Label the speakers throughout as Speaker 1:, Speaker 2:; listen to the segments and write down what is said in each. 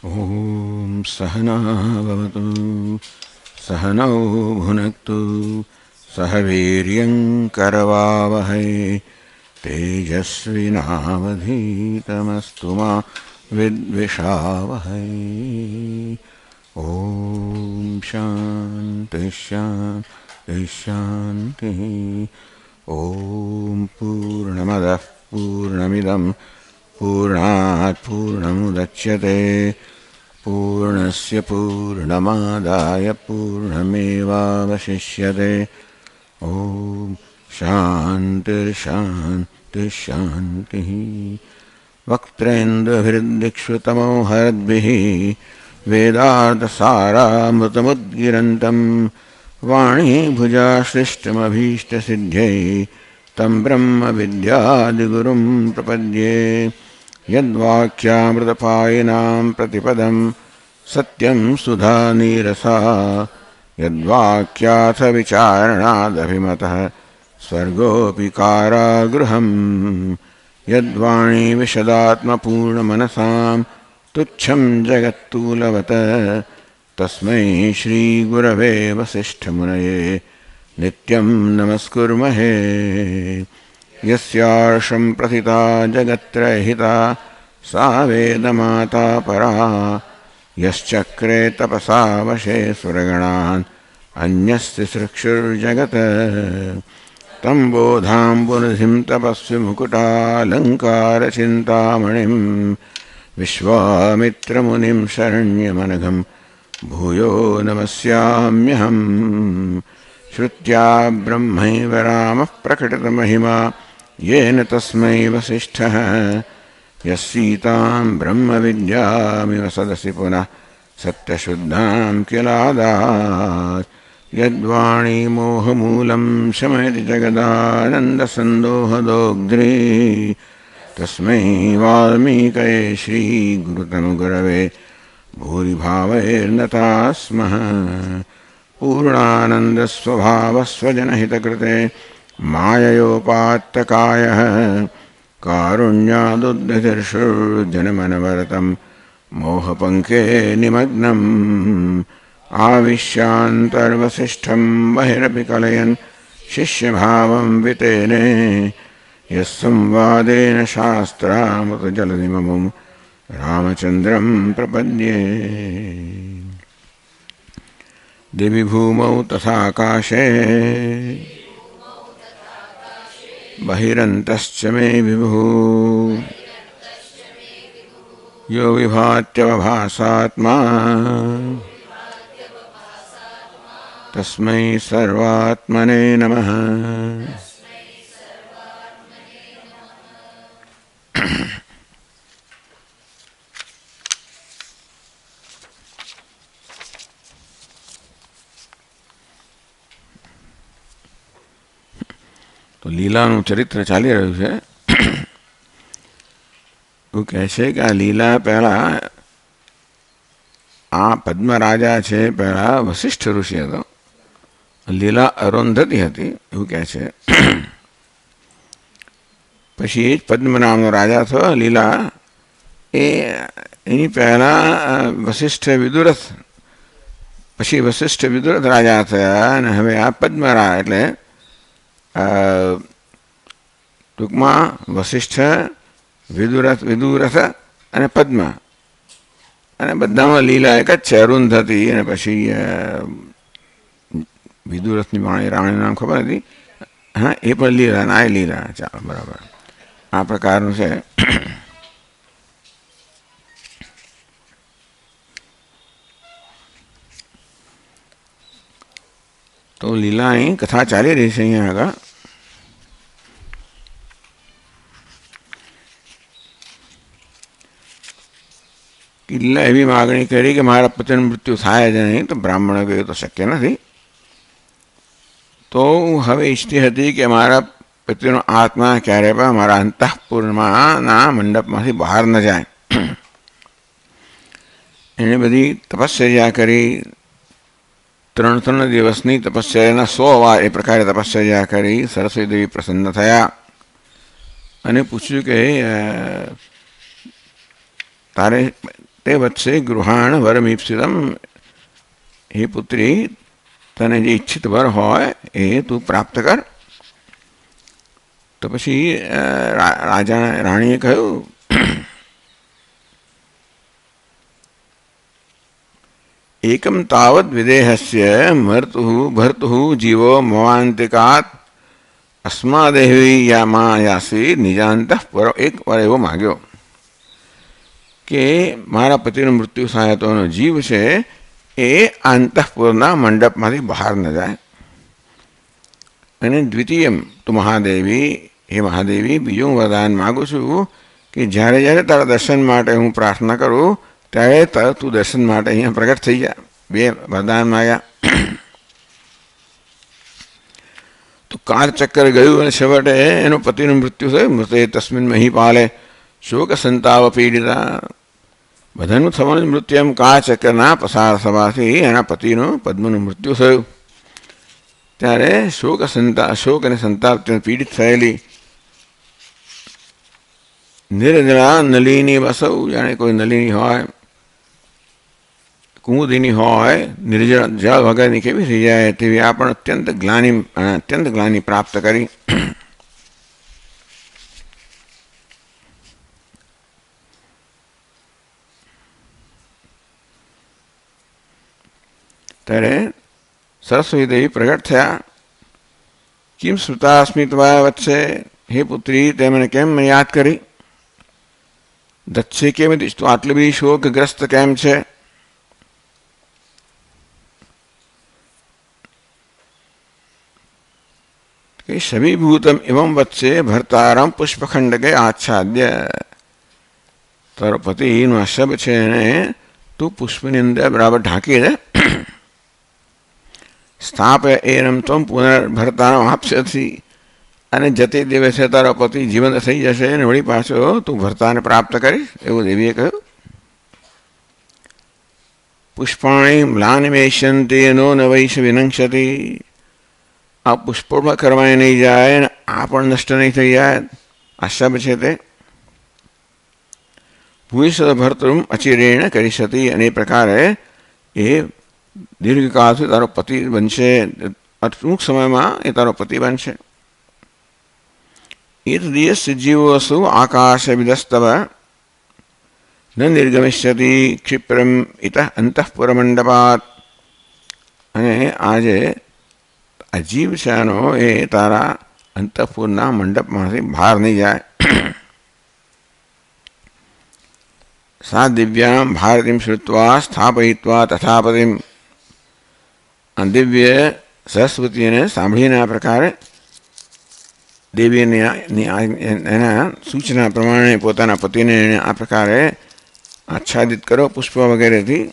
Speaker 1: ॐ सहना भवतु सहनौ भुनक्तु सह वीर्यं करवावहै तेजस्विनावधीतमस्तु मा विद्विषावहै। ॐ शान्ति शान्ति शान्तिः। ॐ पूर्णमदः पूर्णमिदं पूर्णात् पूर्णमुदच्यते पूर्णस्य पूर्णमादाय पूर्णमेवावशिष्यते। ॐ शान्तिर्शान्तिः शान्तिः। वक्त्रेन्द्रभिर्दिक्षुतमोहरद्भिः वेदार्थसारामृतमुद्गिरन्तं वाणीभुजासृष्टमभीष्टसिद्ध्यै तं ब्रह्मविद्यादिगुरुं प्रपद्ये। यद्वाक्यामृतपायिनां प्रतिपदं सत्यं सुधानीरसा यद्वाक्याथ विचारणादभिमतः स्वर्गोऽपि कारागृहम्। यद्वाणी विशदात्मपूर्णमनसां तुच्छं जगत्तूलवत् तस्मै श्रीगुरवे वसिष्ठमुनये नित्यं नमस्कुर्महे। यस्यार्षं प्रथिता जगत्त्रयहिता सा वेदमाता परा यश्चक्रे तपसा वशे सुरगणान् अन्यस्य सृक्षुर्जगत्। तं बोधाम्बुनिधिं तपस्विमुकुटालङ्कारचिन्तामणिं विश्वामित्रमुनिं शरण्यमनघं भूयो नमस्याम्यहम्। श्रुत्या ब्रह्मैव रामः प्रकटितमहिमा येन तस्मै वसिष्ठः यस्सीतां ब्रह्मविद्यामिव सदसि पुनः सत्यशुद्धां किलादात्। यद्वाणी मोहमूलं शमयति जगदानन्दसन्दोहदोग्ध्री तस्मै वाल्मीकये श्रीगुरुतनुगुरवे भूरिभावैर्नता स्मः। पूर्णानन्दस्वभावस्वजनहितकृते माययोपात्तकायः कारुण्यादुद्धतिर्षुर्जनमनवरतं मोहपङ्के निमग्नम्। आविश्यान्तर्वसिष्ठं बहिरपि कलयन् शिष्यभावं वितेने यस्संवादेन शास्त्रामृतजलधिममुं रामचन्द्रं प्रपद्ये। दिवि भूमौ तथाकाशे बहिरन्तश्च मे विभुः यो विभात्यवभासात्मा तस्मै सर्वात्मने नमः। તો લીલાનું ચરિત્ર ચાલી રહ્યું છે. એવું કહે છે કે આ લીલા પહેલા આ પદ્મરાજા છે પહેલા વશિષ્ઠ ઋષિ હતો. લીલા અરુંધતી હતી એવું કહે છે. પછી એ જ પદ્મ નામનો રાજા થયો. લીલા એની પહેલા વશિષ્ઠ વિદુરથ પછી વશિષ્ઠ વિદુરથ રાજા થયા અને હવે આ પદ્મરા એટલે ટૂંકમાં વશિષ્ઠ વિદુરથ અને પદ્મ અને બધામાં લીલા એક જ છે અરુંધતી. અને પછી વિદુરથની રાણીનું નામ ખબર હતી. હા એ પણ લીલા ના એ લીલા. ચાલો બરાબર આ પ્રકારનું છે. તો લીલાની કથા ચાલી રહી છે અહીંયા આગળ. લીલા એવી માગણી કરી કે મારા પતિનું મૃત્યુ થાય જ નહીં. તો બ્રાહ્મણે કહ્યું તો શક્ય નથી. તો હું હવે ઈચ્છતી હતી કે મારા પતિનો આત્મા ક્યારે પણ મારા અંતઃપુરમાં મંડપમાંથી બહાર ન જાય. એને બધી તપશ્ચર્યા કરી. 3 દિવસની તપશ્ચર્યાના 100 વાર એ પ્રકારે તપશ્ચર્યા કરી. સરસ્વતી દેવી પ્રસન્ન થયા અને પૂછ્યું કે તારે તે વત્સે ગૃહાણ વરમીપ્સિતમ, હે પુત્રી તને જે ઈચ્છિત વર હોય એ તું પ્રાપ્ત કર. તો પછી રાણીએ કહ્યું, એકમ તાવત વિદેહસ્ય ભર્તુ જીવો મવાંતિકાત અસ્માદેવી યાસી નિજાંત પર. એક વાર એવો માગ્યો કે મારા પતિનું મૃત્યુ થાય તો એનો જીવ છે એ અંતઃપુરના મંડપમાંથી બહાર ન જાય. અને દ્વિતીયમ તું મહાદેવી, હે મહાદેવી બીજું વરદાન માગું છું કે જ્યારે જ્યારે તારા દર્શન માટે હું પ્રાર્થના કરું ત્યારે તું દર્શન માટે અહીંયા પ્રગટ થઈ જાય. બે વરદાન માગ્યા. તો કાળચક્કર ગયું અને છેવટે એનો પતિનું મૃત્યુ થયું. મૃતે તસ્મિન મહીપાલે શોક સંતાપ પીડિતા. બધાનું થવાનું મૃત્યુ એમ કાળચક્કરના પસાર થવાથી એના પતિનું પદ્મનું મૃત્યુ થયું. ત્યારે શોક અને સંતાપ પીડિત થયેલી નિર્જળા નલિની વસવ, જાણે કોઈ નલિની હોય, કુમુદિની હોય, નિર્જળ જળ વગરની કેવી થઈ જાય તેવી આ પણ અત્યંત ગ્લાની પ્રાપ્ત કરી. ત્યારે સરસ્વતી દેવી પ્રગટ થયા. કિમ શ્રુતાસ્મિ ત્વયા વત્સે, હે પુત્રી તે મને કેમ યાદ કરી? દત્સે કેમ તું આટલી બધી શોકગ્રસ્ત કેમ છે? સભીભૂતમ એવમ વત્સે ભર્તારમ પુષ્પખંડકે આચ્છાદ્ય. તારો પતિનો આ શબ છે એને તું પુષ્પની અંદર બરાબર ઢાંકી દે. સ્થાપય એનમ ત્વમ પુનર્ભર્તારમ આપસ્યસી. અને જતે દિવસે તારો પતિ જીવંત થઈ જશે અને વળી પાછો તું ભર્તાને પ્રાપ્ત કરીશ, એવું દેવીએ કહ્યું. પુષ્પાણી મ્લાનિમેષ્યંતિ નો ન વૈશ વિનંક્ષતિ. આ પુષ્પોમાં કરવાય નહીં જાય અને આ પણ નષ્ટ નહીં થઈ જાય. આ શબ છે તે ભૂષ ભર્તૃમ અચિરેણ કરી શતી. અને એ પ્રકારે એ દીર્ઘકાળથી તારો પતિ બનશે, ટૂંક સમયમાં એ તારો પતિ બનશે. એ દિયસ જીવોસુ આકાશ વિદસ્તવ ન નિર્ગમિષ્યતિ ક્ષિપ્રમ ઇત અંતઃપુરમંડપાત. અને આજે આ જીવ છે આનો એ તારા અંતઃપુરના મંડપમાંથી બહાર નહીં જાય. સા દિવ્યામ ભારતીમ શ્રુત્વા સ્થાપયિત્વા તથાપતિમ. આ દિવ્ય સરસ્વતીને સાંભળીને આ પ્રકારે દેવીને એના સૂચના પ્રમાણે પોતાના પતિને એને આ પ્રકારે આચ્છાદિત કરો પુષ્પ વગેરેથી.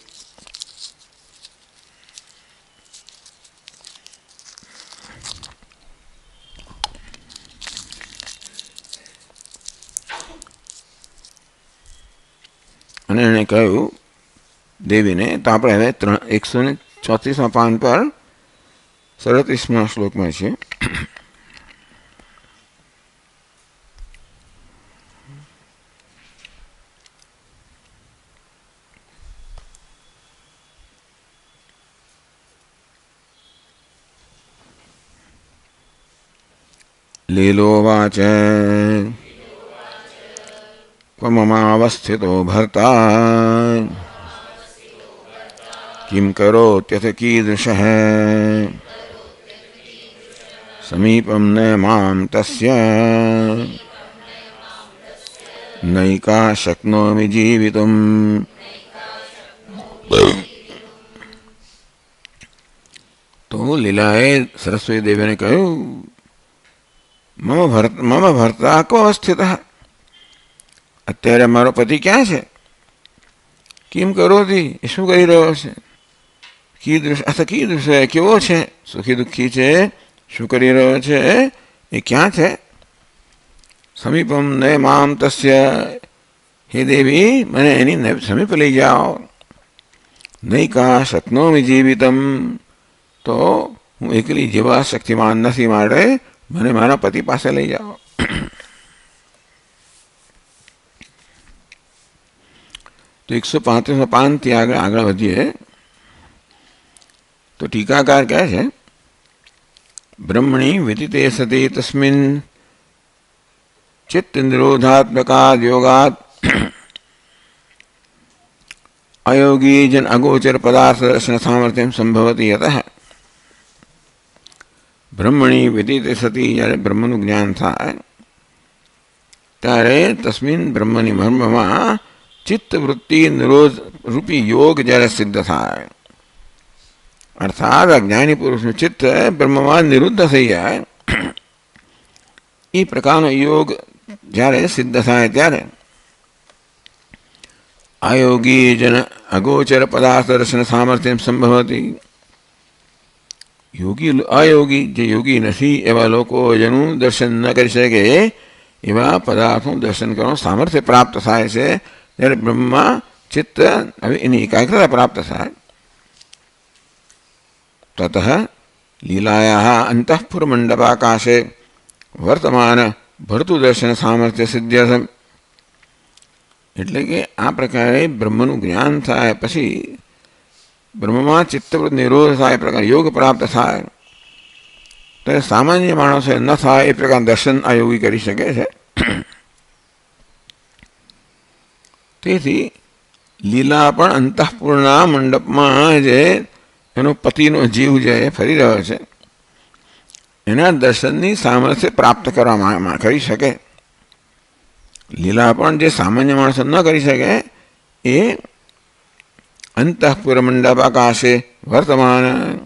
Speaker 1: અને એણે કહ્યું દેવીને, તો આપણે હવે 134 પાન પર 37 શ્લોકમાં છે. લીલોવાચ મમાવસ્થિતો ભર્તા કિમ કરોત્યથ કીદૃશઃ સમીપમ ન મામ તસ્ય નૈકા શક્નોમિ જીવિતુમ. તો લીલાએ સરસ્વતી દેવીને કહ્યું, મમ ભર્તા કો અવસ્થિત, અત્યારે મારો પતિ ક્યાં છે? કેમ કરોતી, એ શું કરી રહ્યો છે? કીદૃશ કેવો છે? સુખી દુઃખી છે? શું કરી રહ્યો છે? એ ક્યાં છે? સમીપમ ન મામ તસ્ય, હે દેવી મને એની સમીપ લઈ જાઓ. નૈકા શક્નોમિ જીવિતમ, તો હું એકલી જેવા શક્તિમાન નથી, માટે મને મારા પતિ પાસે લઈ જાઓ. તો 135 આગળ વધીએ તો ટીકાકાર કહે છે બ્રહ્મણી વ્યતીતે સતી તસ્મિન चित्त निरोधात्मकाद योगाद अयोगी जन अगोचर पदार्थ दर्शन सामर्थ्य संभवती यतः ब्रह्मणी व्यतीत सती જ્યારે બ્રહ્મનું જ્ઞાન થાય ત્યારે તસ્મિન બ્રહ્મની મર્મમાં ચિત્ત વૃત્તિ નિરોધ રૂપી યોગ જ્યારે સિદ્ધ થાય અર્થાત અજ્ઞાની પુરુષનું ચિત્ત બ્રહ્મમાં નિરુદ્ધ થઈ જાય એ પ્રકારનો યોગ જ્યારે સિદ્ધ થાય ત્યારે અયોગી જન અગોચર પદાર્થ દર્શન સામર્થ્ય સંભવતી યોગી અયોગી જે યોગી નથી એવા લોકો જેનું દર્શન ન કરી શકે એવા પદાર્થોનું દર્શન કરવાનું સામર્થ્ય પ્રાપ્ત થાય છે ત્યારે બ્રહ્મમાં ચિત્ત હવે એની એકાગ્રતા પ્રાપ્ત થાય તતઃ લીલાયા અંતઃપુર મંડપાકાશે વર્તમાન ભરતું દર્શન સામર્થ્ય સિદ્ધ્યર્થમ એટલે કે આ પ્રકારે બ્રહ્મનું જ્ઞાન થાય પછી બ્રહ્મમાં ચિત્તવૃત્ત નિરોધ થાય એ પ્રકાર યોગ પ્રાપ્ત થાય ત્યારે સામાન્ય માણસો ન થાય એ પ્રકાર દર્શન આ યોગી કરી શકે છે તેથી લીલા પણ અંતઃપુરના મંડપમાં જે એનો પતિનો જીવ જે ફરી રહ્યો છે એના દર્શનની સામર્થ્ય પ્રાપ્ત કરવા કરી શકે લીલા પણ જે સામાન્ય માણસો ન કરી શકે એ અંતઃપુર મંડપ આકાશે વર્તમાન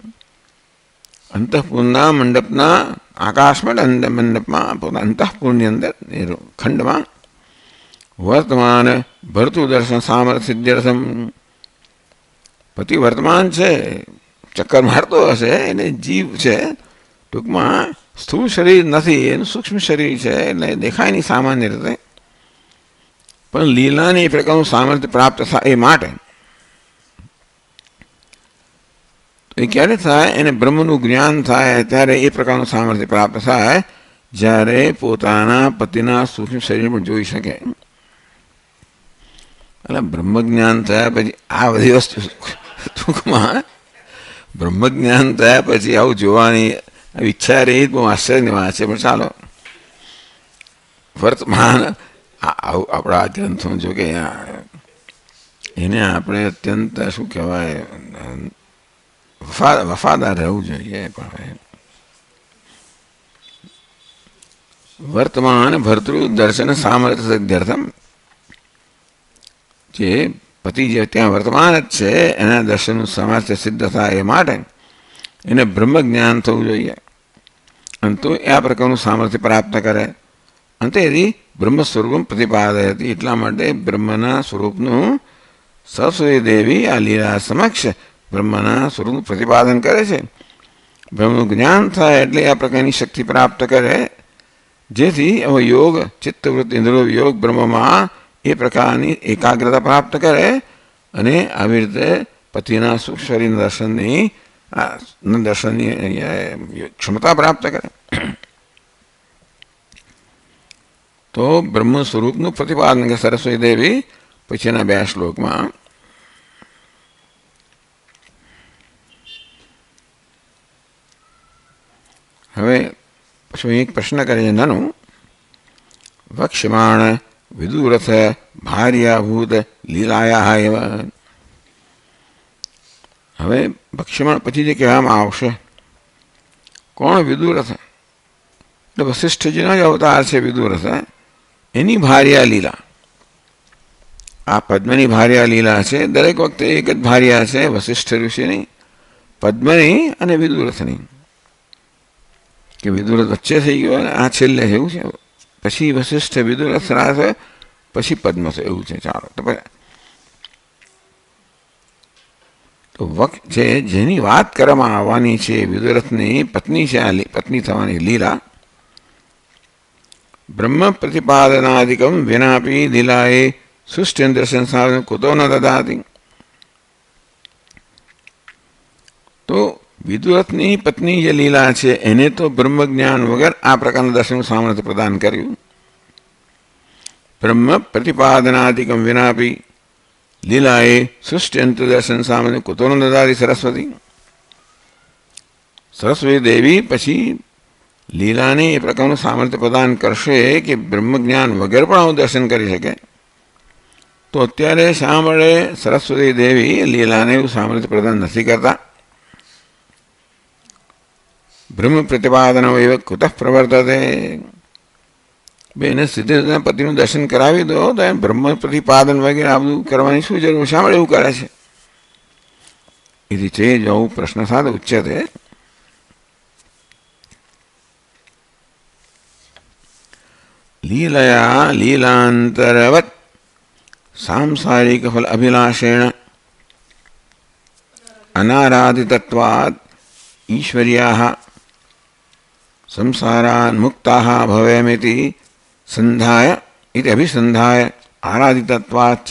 Speaker 1: અંતઃપુરના મંડપના આકાશમાં મંડપમાં પોતા અંતઃપુરની અંદર ખંડમાં વર્તમાન ભરતું દર્શન સામર્થ્ય સિદ્ધ્યર્થમ પતિ વર્તમાન છે ચક્કર મારતો હશે એને જીવ છે ટૂંકમાં સ્થૂળ શરીર નથી એનું સૂક્ષ્મ શરીર છે એટલે દેખાય નહીં સામાન્ય રીતે પણ લીલાને એ પ્રકારનું સામર્થ્ય પ્રાપ્ત થાય એ માટે તો એ ક્યારે થાય એને બ્રહ્મનું જ્ઞાન થાય ત્યારે એ પ્રકારનું સામર્થ્ય પ્રાપ્ત થાય જ્યારે પોતાના પતિના સૂક્ષ્મ શરીર પણ જોઈ શકે એટલે બ્રહ્મ જ્ઞાન થયા પછી આ બધી વસ્તુ ટૂંકમાં બ્રહ્મ જ્ઞાન થયા પછી આવું જોવાની ઈચ્છા રહી બહુ આશ્ચર્યની વાત છે પણ ચાલો વર્તમાન આપણા ગ્રંથો જો કે એને આપણે અત્યંત શું કહેવાય વફાદાર રહેવું જોઈએ પણ વર્તમાન ભર્તૃ દર્શન સામર્થ્ય સિદ્ધ્યર્થમ જે પતિ જે ત્યાં વર્તમાન જ છે એના દર્શનનું સામર્થ્ય સિદ્ધ થાય એ માટે એને બ્રહ્મ જ્ઞાન થવું જોઈએ અને તો આ પ્રકારનું સામર્થ્ય પ્રાપ્ત કરે અંતે એથી બ્રહ્મ સ્વરૂપ પ્રતિપાદયતી એટલા માટે બ્રહ્મના સ્વરૂપનું સરસ્વતી દેવી આ લીલા સમક્ષ બ્રહ્મના સ્વરૂપનું પ્રતિપાદન કરે છે બ્રહ્મનું જ્ઞાન થાય એટલે આ પ્રકારની શક્તિ પ્રાપ્ત કરે જેથી હવે યોગ ચિત્તવૃત્તિ નિરોધ યોગ બ્રહ્મમાં એ પ્રકારની એકાગ્રતા પ્રાપ્ત કરે અને આવી રીતે પતિના સુખ શરીર દર્શનની ક્ષમતા પ્રાપ્ત કરે તો બ્રહ્મ સ્વરૂપનું પ્રતિપાદન કે સરસ્વતી દેવી પછીના 2 શ્લોકમાં હવે પછી એક પ્રશ્ન કરે છે નાનું વક્ષ્યમાણ વિદુરથ ભાર્યાભૂત લીલાયા એવ હવે વક્ષ્યમાણ પછી જે કહેવામાં આવશે કોણ વિદુરથ એટલે વશિષ્ઠજીનો જ અવતાર છે વિદુરથ એની ભાર્યા લીલા આ પદ્મની ભાર્યા લીલા છે દરેક વખતે એક જ ભાર્યા છે વશિષ્ઠ ઋષિની પદ્મની અને વિદુરથની કે વિદુરથ વચ્ચે થઈ ગયો અને આ છેલ્લે એવું છે પછી વશિષ્ઠ વિદુરથ રાસ પછી પદ્મ છે એવું છે ચાલો તો વક્ત છે જેની વાત કરવામાં આવવાની છે વિદુરથની પત્ની છે આ પત્ની થવાની લીલા બ્રહ્મ પ્રતિપાદનાદિકમ વિનાપી લીલાએ સૃષ્ટિયંત્ર સંસાર કુતો ન દદાતી તો વિદુરથની પત્ની જે લીલા છે એને તો બ્રહ્મ જ્ઞાન વગર આ પ્રકારના દર્શનનું સામર્થ્ય પ્રદાન કર્યું બ્રહ્મ પ્રતિપાદનાદિકમ વિનાપી લીલાએ સૃષ્ટિ અંતદર્શન સામે કુતરો દદારી સરસ્વતી. સરસ્વતી દેવી પછી લીલાને એ પ્રકારનું સામર્થ્ય પ્રદાન કરશે કે બ્રહ્મજ્ઞાન વગર પણ આવું દર્શન કરી શકે. તો અત્યારે શા મળે સરસ્વતી દેવી લીલાને એવું સામર્થ્ય પ્રદાન નથી કરતા? બ્રહ્મ પ્રતિપાદન એવ કુતઃ પ્રવર્તતે. બેને સીધે સીધા પતિનું દર્શન કરાવી દો તો એમ બ્રહ્મ પ્રતિપાદન વગેરે આ બધું કરવાની શું જરૂર? શા મળે એવું કરે છે? એથી છે જો પ્રશ્ન સાથે ઉચ્યતે લીલયા લીલાંતરવત સાંસારિક ફલ અભિલાષેણ અનારાધિતત્વાદ ઈશ્વર્યાઃ સંસારાન મુક્તાઃ ભવેમિતિ સંધાય ઇતિ અભિસંધાય આરાધિતત્વાચ્ચ.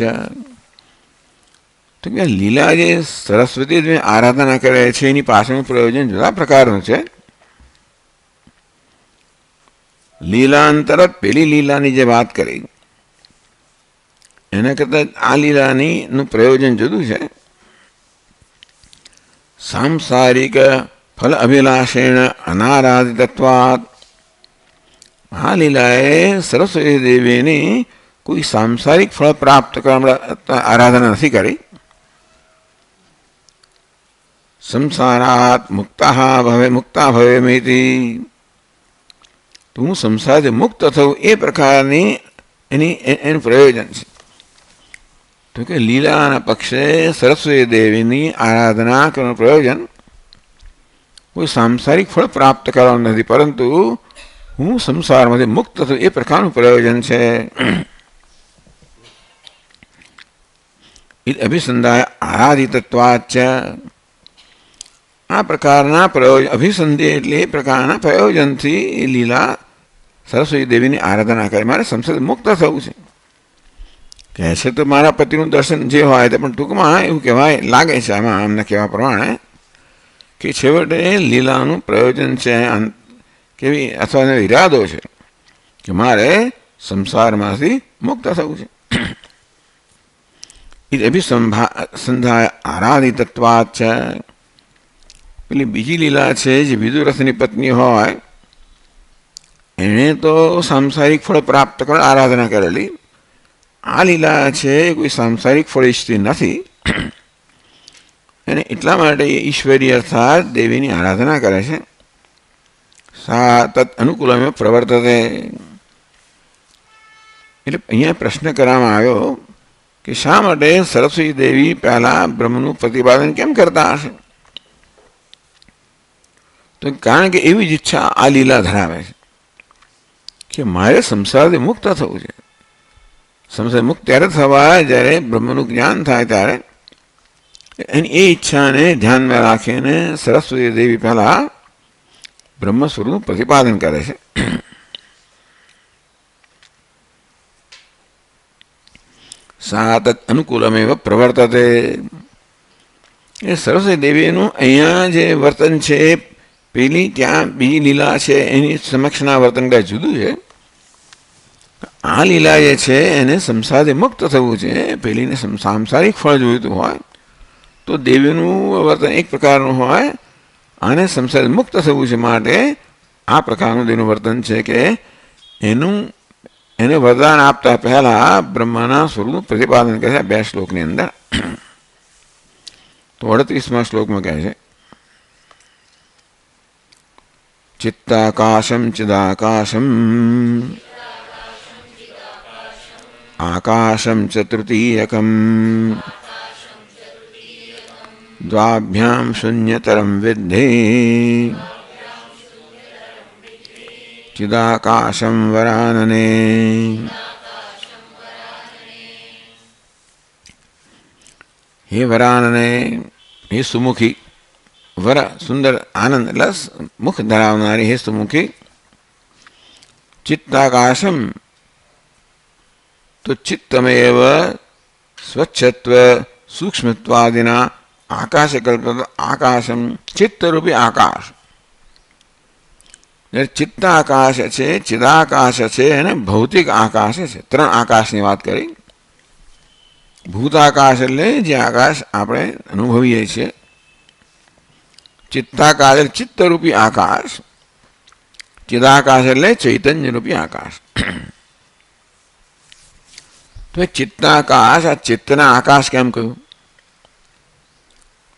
Speaker 1: તો કે લીલા જે સરસ્વતી આરાધના કરે છે એની પાછળનું પ્રયોજન જુદા પ્રકારનું છે. લીલાંતરત પેલી લીલાની જે વાત કરી એના કરતાં આ લીલાની નું પ્રયોજન જુદું છે. સાંસારિક ફલ અભિલાષેણ અનારાધિતત્વાદ. આ લીલાએ સરસ્વતી દેવીની કોઈ સાંસારિક ફળ પ્રાપ્ત કરવા આરાધના નથી કરી. સંસારાત મુક્તા ભવેમિતિ. હું સંસારથી મુક્ત થવું એ પ્રકારની એનું પ્રયોજન છે. તો કે લીલાના પક્ષે સરસ્વતી દેવીની આરાધના કરવાનું પ્રયોજન કોઈ સાંસારિક ફળ પ્રાપ્ત કરવાનું નથી, પરંતુ હું સંસારમાંથી મુક્ત થયું એ પ્રકારનું પ્રયોજન છે. અભિસંધાય આરાધિતત્વાચ્ચ. આ પ્રકારના પ્રયોજન અભિસંધિ એટલે એ પ્રકારના પ્રયોજનથી એ લીલા સરસ્વતી દેવીની આરાધના કરે. મારે સંસાર મુક્ત થવું છે કહે છે તો મારા પતિનું દર્શન જે હોય તે પણ ટૂંકમાં એવું કહેવાય લાગે છે આમાં અમને કહેવા પ્રમાણે કે છેવટે લીલાનું પ્રયોજન છે કેવી અથવા ઈરાદો છે કે મારે સંસારમાંથી મુક્ત થવું છે. એ અભિસંધાય આરાધિતત્વાત છે. પેલી બીજી લીલા છે જે વિદુરથની પત્ની હોય એણે તો સાંસારિક ફળ પ્રાપ્ત કરવા આરાધના કરેલી. આ લીલા છે કોઈ સાંસારિક ફળ ઈચ્છતી નથી અને એટલા માટે ઈશ્વરી અર્થાત દેવીની આરાધના કરે છે. સા તત્ અનુકૂલમાં પ્રવર્તતે. એટલે અહીંયા પ્રશ્ન કરવામાં આવ્યો કે શા માટે સરસ્વતી દેવી પહેલા બ્રહ્મનું પ્રતિપાદન કેમ કરતા હશે? તો કારણ કે એવી જ ઈચ્છા આ લીલા ધરાવે છે કે મારે સંસારથી મુક્ત થવું છે. સંસાર મુક્ત ત્યારે થવા જ્યારે બ્રહ્મનું જ્ઞાન થાય ત્યારે એની એ ઈચ્છાને ધ્યાનમાં રાખીને સરસ્વતી દેવી પહેલા બ્રહ્મ સ્વરૂપનું પ્રતિપાદન કરે છે. સા તત્ અનુકૂલમેવ પ્રવર્તતે. એ સરસ્વતી દેવીનું અહીંયા જે વર્તન છે પેલી ત્યાં બીજી લીલા છે એની સમક્ષના વર્તન કાંઈ જુદું છે. આ લીલા જે છે એને સંસારથી મુક્ત થવું છે. પેલીને સાંસારિક ફળ જોઈતું હોય તો દેવીનું વર્તન એક પ્રકારનું હોય અને સંસારથી મુક્ત થવું છે માટે આ પ્રકારનું દેવનું વર્તન છે કે એને વરદાન આપતા પહેલા બ્રહ્માના સ્વરૂપનું પ્રતિપાદન કરે છે 2 શ્લોકની અંદર. તો 38મા શ્લોકમાં કહે છે ચિત્તાકાશમ ચિદાકાશમ આકાશમ ચ તૃતીયકમ દ્વાભ્યામ શૂન્યતરમ વિદ્ધિ ચિદાકાશમ વરાનને. હે વરાનને, હે સુમુખી. વર સુંદર આનંદ એટલે મુખ ધરાવનારી હે સુમુખી. ચિત્તાકાશમ તો ચિત્તમેવ સ્વચ્છત્વ સૂક્ષ્મત્વાદિના આકાશ કલ્પત આકાશમ. ચિત્તરૂપી આકાશ. ચિત્તાકાશ છે, ચિદાકાશ છે અને ભૌતિક આકાશ છે. 3 આકાશની વાત કરી. ભૂતાકાશ એટલે જે આકાશ આપણે અનુભવીએ છીએ. ચિત્તાકાશ એટલે ચિત્તરૂપી આકાશ. ચિદાકાશ એટલે ચૈતન્યરૂપી આકાશ. તો ચિત્તાકાશ, આ ચિત્તના આકાશ કેમ કહ્યું?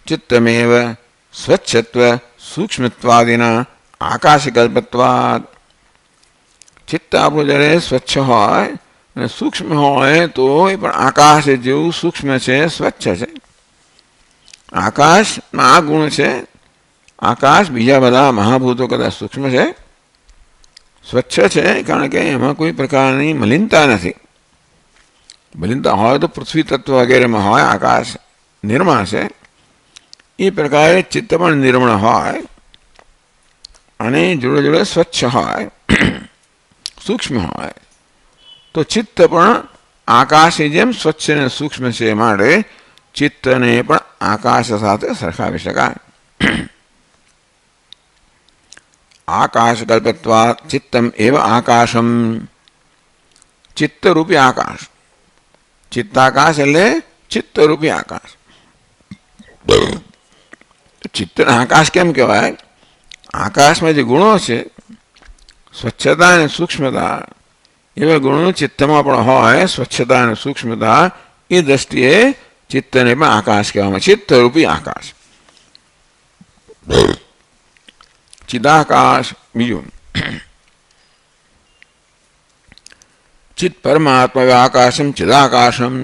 Speaker 1: ચિત્તમેવ સ્વચ્છત્વ સૂક્ષ્મત્વાદિના આકાશકલ્પત્વાદ. ચિત્ત આપણું જ્યારે સ્વચ્છ હોય અને સૂક્ષ્મ હોય તો એ પણ આકાશ જેવું સૂક્ષ્મ છે, સ્વચ્છ છે. આકાશમાં આ ગુણ છે. આકાશ બીજા બધા મહાભૂતો કદાચ સૂક્ષ્મ છે, સ્વચ્છ છે, કારણ કે એમાં કોઈ પ્રકારની મલિનતા નથી. મલિનતા હોય તો પૃથ્વી તત્વ વગેરેમાં હોય. આકાશ નિર્મળ છે. એ પ્રકારે ચિત્ત પણ નિર્મળ હોય અને જોડે જોડે સ્વચ્છ હોય, સૂક્ષ્મ હોય. તો ચિત્ત પણ આકાશની જેમ સ્વચ્છ અને સૂક્ષ્મ છે, માટે ચિત્તને પણ આકાશ સાથે સરખાવી શકાય. આકાશ કલ્પત્વા ચિત્તમ એવ આકાશમ. ચિત્તરૂપી આકાશ. ચિત્તાકાશ એટલે ચિત્તરૂપી આકાશ. ચિત્તના આકાશ કેમ કહેવાય? આકાશમાં જે ગુણો છે, સ્વચ્છતા અને સૂક્ષ્મતા, એવા ગુણો ચિત્તમાં પણ હોય. સ્વચ્છતા અને સૂક્ષ્મતા એ દ્રષ્ટિએ ચિત્તને પણ આકાશ કહેવામાં. ચિત્તરૂપી આકાશ. ચિદાકાશ બીજું. ચિત્ત પરમાત્મા આકાશમ ચિદાકાશમ.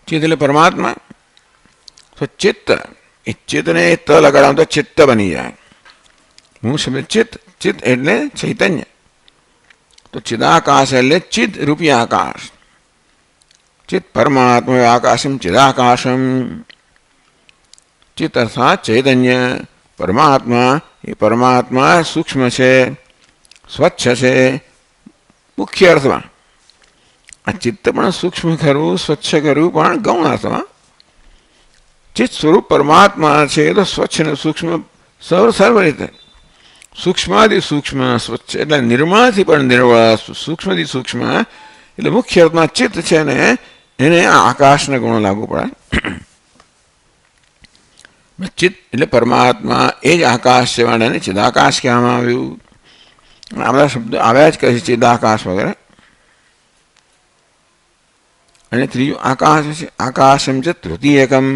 Speaker 1: ચિત્ત એટલે પરમાત્મા. તો ચિત્ત, એ ચિત્તને ત લગાડવાનું તો ચિત્ત બની જાય. હું સમજ ચિત્ત. ચિત્ત એટલે ચૈતન્ય. તો ચિદાકાશ એટલે ચિદ રૂપી આકાશ. ચિત્ત પરમાત્મા આકાશમ ચિદાકાશમ. ચિત્ત અર્થાત ચૈતન્ય. પરમાત્મા, એ પરમાત્મા સૂક્ષ્મ છે, સ્વચ્છ છે. મુખ્ય અર્થમાં આ ચિત્ત પણ સૂક્ષ્મ ખરું, સ્વચ્છ ખરું, પણ ગૌણ અર્થમાં ચિત્ત સ્વરૂપ પરમાત્મા છે. તો સ્વચ્છ અને સૂક્ષ્મ સર્વ રીતે. સૂક્ષ્માદિ સૂક્ષ્મ સ્વચ્છ એટલે નિર્મળથી પણ નિર્મળ, સૂક્ષ્મથી સૂક્ષ્મ એટલે મુખ્ય અર્થમાં ચિત્ત છે ને એને આ આકાશના ગુણો લાગુ પડે. ચિત્ત એટલે પરમાત્મા, એ જ આકાશ છે, માટે એને ચિદાકાશ કહેવામાં આવ્યું. આ બધા શબ્દો આવ્યા જ કહે છે, ચિદાકાશ વગેરે. અને ત્રીજું આકાશ છે. આકાશમ છે તૃતીયકમ.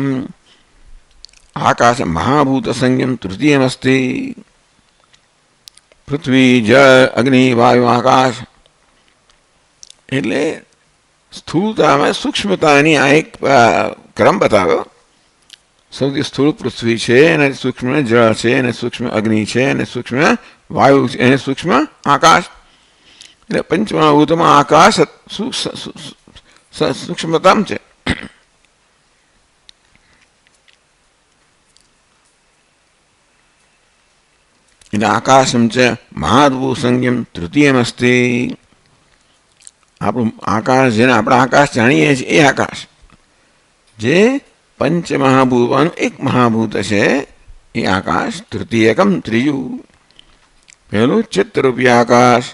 Speaker 1: આકાશ મહાભૂત સંયમ તૃતીયમ અસ્તિ. પૃથ્વી, જળ, અગ્નિ, વાયુ, આકાશ એટલે સ્થૂળતામાં સૂક્ષ્મતાની આ એક ક્રમ બતાવ્યો. સૌથી સ્થૂળ પૃથ્વી છે, અને સૂક્ષ્મ જળ છે, અને સૂક્ષ્મ અગ્નિ છે, અને સૂક્ષ્મ વાયુ છે, અને સૂક્ષ્મ આકાશ. એટલે પંચમહાભૂતમાં આકાશ સૂક્ષ્મતમ છે. એટલે આકાશમ છે મહાદ્ભુત સંયમ તૃતીયમ અસ્તિ. આપણું આકાશ, જેને આપણે આકાશ જાણીએ છીએ, એ આકાશ જે પંચમહાભૂતનું એક મહાભૂત છે, એ આકાશ તૃતીયકમ, ત્રીજું. પહેલું ચિત્તરૂપી આકાશ,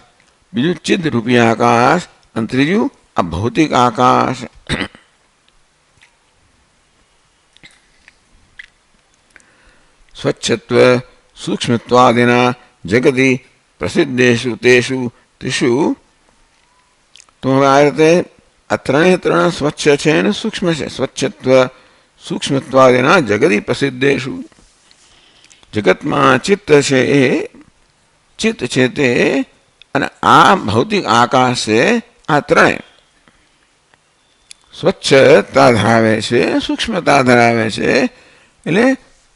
Speaker 1: બીજું ચિદરૂપી આકાશ, અને ત્રીજું આ ભૌતિક આકાશ. સ્વચ્છત્વ સૂક્ષ્મત્વાદિના જગતિ પ્રસિદ્ધેશુ તેષુ ત્રિષુ. તો હવે આ રીતે આ ત્રણે ત્રણ સ્વચ્છ છે અને સૂક્ષ્મ છે. સ્વચ્છત્વ સૂક્ષ્મત્વાદિના જગતિ પ્રસિદ્ધેશુ. જગતમાં ચિત્ત છે, એ ચિત્ત છે તે, અને આ ભૌતિક આકાશ છે. આ ત્રણે સ્વચ્છતા ધરાવે છે, સૂક્ષ્મતા ધરાવે છે. એટલે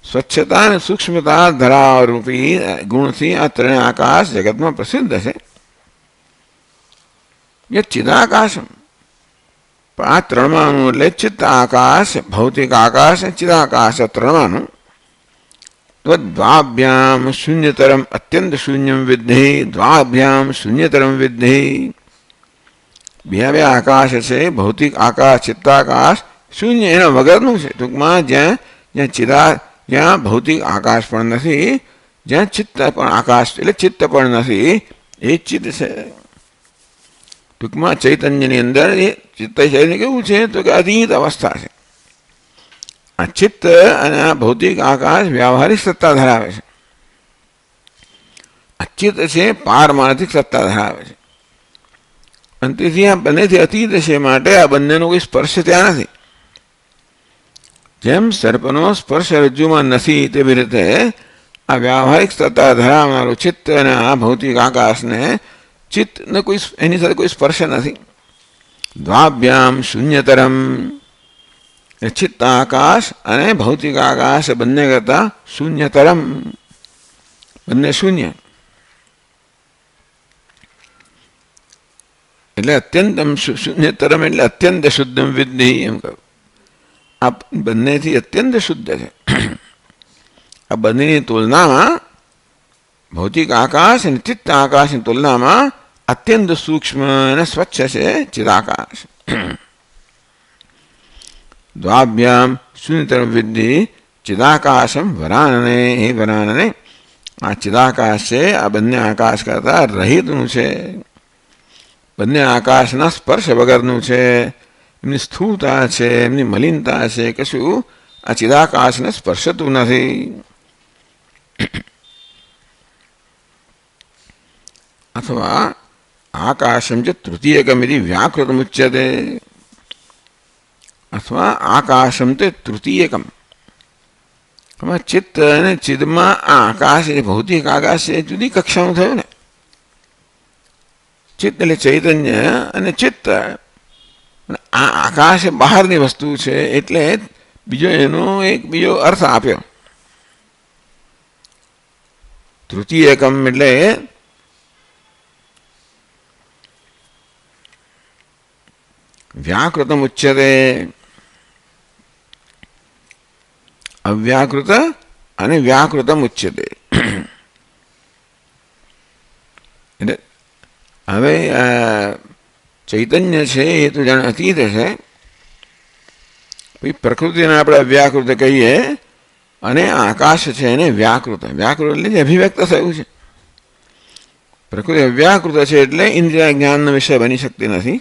Speaker 1: સ્વચ્છતા અને સૂક્ષ્મતા ધરાવરૂપી ગુણથી આ ત્રણે આકાશ જગતમાં પ્રસિદ્ધ છે. એ ચિદાકાશમ. પણ આ ત્રણમાનું એટલે ચિત્ત આકાશ, ભૌતિક આકાશ, ચિદાકાશ, ત્રણમાનું. તો દ્વાભ્યામ શૂન્યતરમ અત્યંત શૂન્યમ વિદ્ધિ. દ્વાભ્યામ શૂન્યતરમ વિદ્ધિ. બે બે આકાશ છે, ભૌતિક આકાશ, ચિત્તાકાશ. શૂન્ય એના વગરનું છે. ટૂંકમાં જ્યાં ભૌતિક આકાશ પણ નથી, જ્યાં ચિત્ત પણ આકાશ એટલે ચિત્ત પણ નથી, એ ચિત્ત છે. ટૂંકમાં ચૈતન્યની અંદર એ ચિત્ત છે એને કેવું છે તો કે અતીત અવસ્થા છે. આ ચિત્ત અને આ ભૌતિક આકાશ વ્યવહારિક સત્તા ધરાવે છે. આ ચિત્ત છે પારમાર્થિક સત્તા ધરાવે છે. અને તેથી આ બંનેથી અતીત છે માટે આ બંનેનો કોઈ સ્પર્શ ત્યાં નથી. જેમ સર્પનો સ્પર્શ રજ્જુમાં નથી તેવી રીતે આ વ્યવહારિક સત્તા ધરાવનારું ચિત્ત અને આ ભૌતિક આકાશને ચિત્તને કોઈ એની સાથે કોઈ સ્પર્શ નથી. દ્વાભ્યામ શૂન્યતરમ, ચિત્ત આકાશ અને ભૌતિક આકાશ બંને કરતા શૂન્યતરમ, બંને શૂન્ય એટલે અત્યંતમ શૂન્યતરમ એટલે અત્યંત શુદ્ધમ વિદ્ધિ એમ કહ્યું. આ બંનેથી અત્યંત શુદ્ધ છે. આ બંનેની તુલનામાં ભૌતિક આકાશ અને ચિત્ત આકાશની તુલનામાં અત્યંત સૂક્ષ્મ અને સ્વચ્છ છે ચિદાકાશ. દ્વાભ્યામ શૂન્યતરમ વિદ્ધિ ચિદાકાશમ વરાનને, હે વરાનને આ ચિદાકાશ છે આ બંને આકાશ કરતા રહિતનું છે, બંને આકાશના સ્પર્શ વગરનું છે. એમની સ્થૂળતા છે, એમની મલિનતા છે, કશું આ ચિદાકાશને સ્પર્શતું નથી. અથવા આકાશમ ચ તૃતીયકમિતિ વ્યાકૃતમુચ્યતે, અથવા આકાશમ તે તૃતીયકમ. ચિત્ત અને ચિદમાં આ આકાશ એ ભૌતિક આકાશ છે જુદી કક્ષાનું થયું ને. ચિત્ત એટલે ચૈતન્ય અને ચિત્ત, આ આકાશ બહારની વસ્તુ છે એટલે બીજો એનો એક બીજો અર્થ આપ્યો. તૃતીયકમ એટલે વ્યાકૃતમ ઉચ્યતે, અવ્યાકૃત અને વ્યાકૃતમ ઉચ્યતે. એટલે હવે ચૈતન્ય છે એ તો જાણે અતીત છે, પછી પ્રકૃતિને આપણે અવ્યાકૃત કહીએ અને આકાશ છે એને વ્યાકૃત. વ્યાકૃત એટલે અભિવ્યક્ત થયું છે. પ્રકૃતિ અવ્યાકૃત છે એટલે ઇન્દ્રિય જ્ઞાનનો વિષય બની શકતી નથી.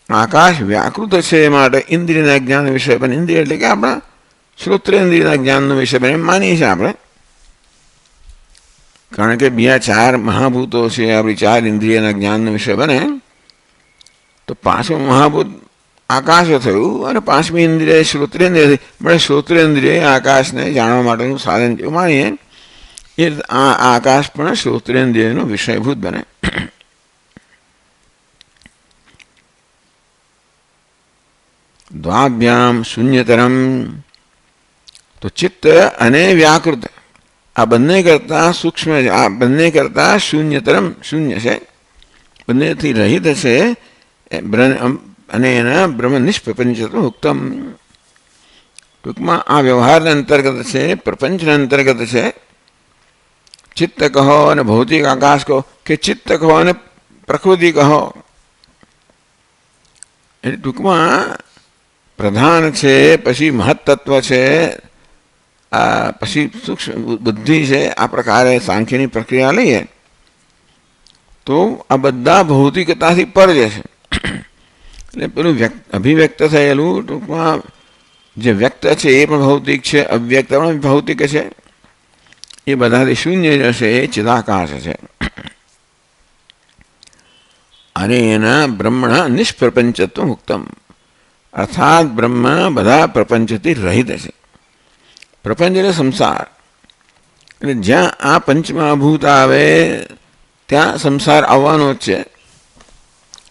Speaker 1: આકાશ વ્યાકૃત છે માટે ઇન્દ્રિયના જ્ઞાન વિષય બને. ઇન્દ્રિય એટલે કે આપણા શ્રોત્રેન્દ્રિયના જ્ઞાનનો વિષય બને માનીએ છીએ આપણે. કારણ કે બીજા ચાર મહાભૂતો છે આપણી ચાર ઇન્દ્રિયના જ્ઞાનનો વિષય બને, તો પાંચમું મહાભૂત આકાશ થયું અને પાંચમી ઇન્દ્રિય શ્રોત્રેન્દ્રિય થઈ. આપણે શ્રોત્રેન્દ્રિય આકાશને જાણવા માટેનું સાધન જેવું માનીએ એ આ આકાશ પણ શ્રોત્રેન્દ્રિયનો વિષયભૂત બને. દ્વાભ્યામ શૂન્યતરમ, તો ચિત્ત અને વ્યાકૃત આ બંને કરતા સૂક્ષ્મ છે, આ બંને કરતા શૂન્યતરમ શૂન્ય છે, બંનેથી રહિત છે અને એના બ્રહ્મ નિષ્પ્રપંચત્વ ઉક્તમ. ટૂંકમાં આ વ્યવહારના અંતર્ગત છે, પ્રપંચના અંતર્ગત છે. ચિત્ત કહો અને ભૌતિક આકાશ કહો કે ચિત્ત કહો અને પ્રકૃતિ કહો, એટલે ટૂંકમાં પ્રધાન છે, પછી મહત્તત્વ છે, આ પછી સૂક્ષ્મ બુદ્ધિ છે. આ પ્રકારે સાંખ્યની પ્રક્રિયા લઈએ તો આ બધા ભૌતિકતાથી પર જે છે. એટલે પેલું અભિવ્યક્ત થયેલું ટૂંકમાં જે વ્યક્ત છે એ પણ ભૌતિક છે, અવ્યક્ત પણ ભૌતિક છે, એ બધાથી શૂન્ય જશે એ ચિદાકાશ છે. અને એના બ્રહ્મણા નિષ્પ્રપંચત્વ મુક્તમ, અર્થાત બ્રહ્મ બધા પ્રપંચથી રહિત છે. પ્રપંચ એટલે સંસાર, એટલે જ્યાં આ પંચમહાભૂત આવે ત્યાં સંસાર આવવાનો જ છે.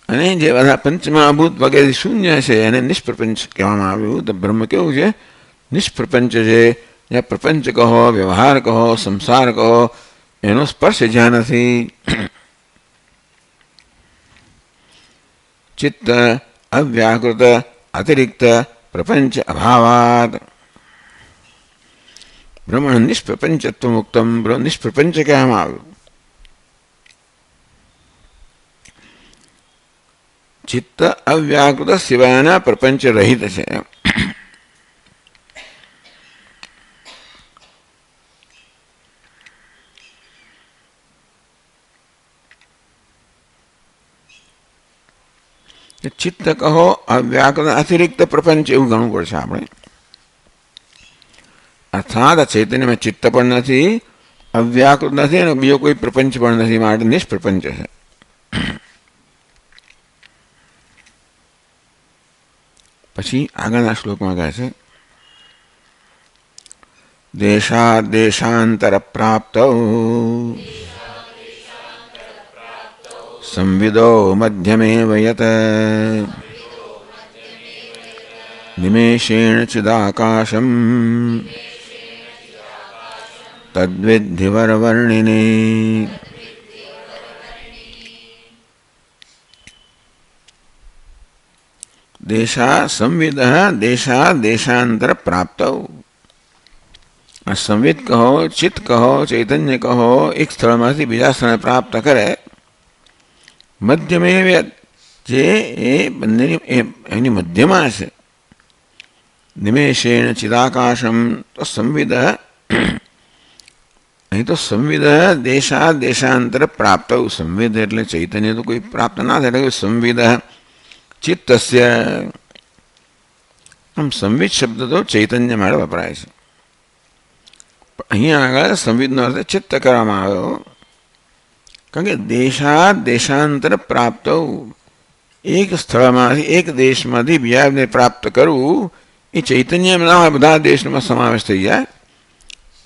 Speaker 1: અને જે બધા પંચમહાભૂત વગેરે શૂન્ય છે એને નિષ્પ્રપંચ કહેવામાં આવ્યું. તો બ્રહ્મ કેવું છે? નિષ્પ્રપંચ છે. જ્યાં પ્રપંચ કહો, વ્યવહાર કહો, સંસાર કહો, એનો સ્પર્શ જ્યાં નથી. ચિત્ત અવ્યાકૃત અતિરિક્ત પ્રપંચ અભાવાત બ્રહ્મણ નિષ્પ્રપંચત્વ મુક્તમ, નિષ્પ્રપંચ કહેવામાં આવ્યું. ચિત્ત અવ્યાકૃત સિવાયના પ્રપંચ રહિત છે. ચિત્ત કહો અવ્યાકૃત અતિરિક્ત પ્રપંચ એવું ગણવું પડશે આપણે. અર્થાત આ ચૈતન્યમાં ચિત્ત પણ નથી, અવ્યાકૃત નથી અને બીજો કોઈ પ્રપંચ પણ નથી, માટે નિષ્પ્રપંચ છે. પછી આગળના શ્લોકમાં કહે છે દેશાદ દેશાંતર પ્રાપ્ત સંવિદો મધ્યમેવ યત નિમેષેણ ચિદાકાશમ તદ્વિદ્ધિ વરવર્ણિને. દેશા સંવિદ દેશા દેશાંતર પ્રાપ્ત. આ સંવિદ કહો, ચિત્ત કહો, ચૈતન્ય કહો, એક સ્થળમાંથી બીજા સ્થળે પ્રાપ્ત કરે. મધ્યમેવ જે એ બંનેની એની મધ્યમાં છે. નિમેષેણ ચિદાકાશમ તો સંવિદ, અહીં તો સંવિદ દેશા દેશાંતર પ્રાપ્ત. સંવિદ એટલે ચૈતન્ય તો કોઈ પ્રાપ્ત ના થાય, એટલે સંવિદ ચિત્તસ્ય. આમ સંવિદ શબ્દ તો ચૈતન્ય માટે વપરાય છે. અહીંયા આગળ સંવિદનો અર્થ ચિત્ત કરવામાં આવ્યો, કારણ કે દેશા દેશાંતર પ્રાપ્ત, એક સ્થળમાંથી એક દેશમાંથી બીજાને પ્રાપ્ત કરવું એ ચૈતન્ય ના હોય, બધા દેશમાં સમાવેશ થઈ જાય.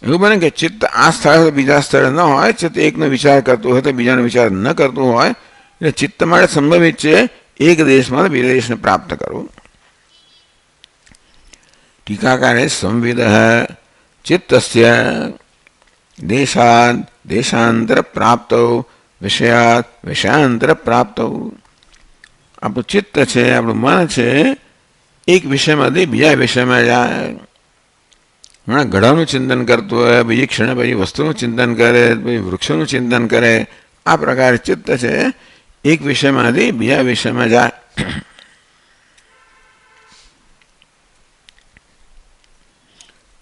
Speaker 1: એવું બને કે ચિત્ત આ સ્થળે બીજા સ્થળે ન હોય, ચિત્ત એકનો વિચાર કરતું હોય તો બીજાનો વિચાર ન કરતું હોય, એટલે ચિત્ત માટે સંભવિત છે એક દેશમાં બીજા દેશને પ્રાપ્ત કરવું. ટીકાકારે સંવિદ ચિત્તસ્ય દેશાદ દેશાંતર પ્રાપ્ત વિષયાત વિષયાંતર પ્રાપ્ત. આપણું ચિત્ત છે, આપણું મન છે, એક વિષયમાંથી બીજા વિષયમાં જાય. હમણાં ઘડાનું ચિંતન કરતું હોય, બીજી ક્ષણે પછી વસ્તુનું ચિંતન કરે, પછી વૃક્ષોનું ચિંતન કરે. આ પ્રકારે ચિત્ત છે, એક વિષયમાંથી બીજા વિષયમાં જાય.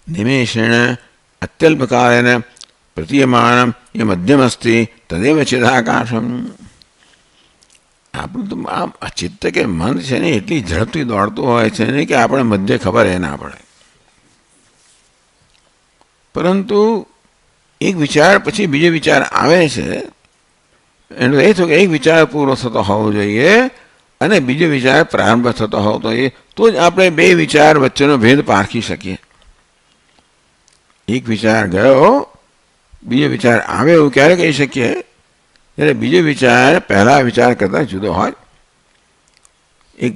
Speaker 1: નિમેષેણ અત્યલ્પકાલેન પ્રતીયમાનમ એ મધ્યમ અસ્તિ તદેવ ચિદાકાશમ. આપણું તો આ ચિત્ત કે મન છે ને એટલી ઝડપથી દોડતું હોય છે ને કે આપણે મધ્ય ખબર એ ના પડે. પરંતુ એક વિચાર પછી બીજો વિચાર આવે છે, એનો એ થયું કે એક વિચાર પૂરો થતો હોવો જોઈએ અને બીજો વિચાર પ્રારંભ થતો હોવો જોઈએ, તો જ આપણે બે વિચાર વચ્ચેનો ભેદ પારખી શકીએ. એક વિચાર ગયો, બીજો વિચાર આવે એવું ક્યારે કહી શકીએ? જ્યારે બીજો વિચાર પહેલા વિચાર કરતા જુદો હોય. એક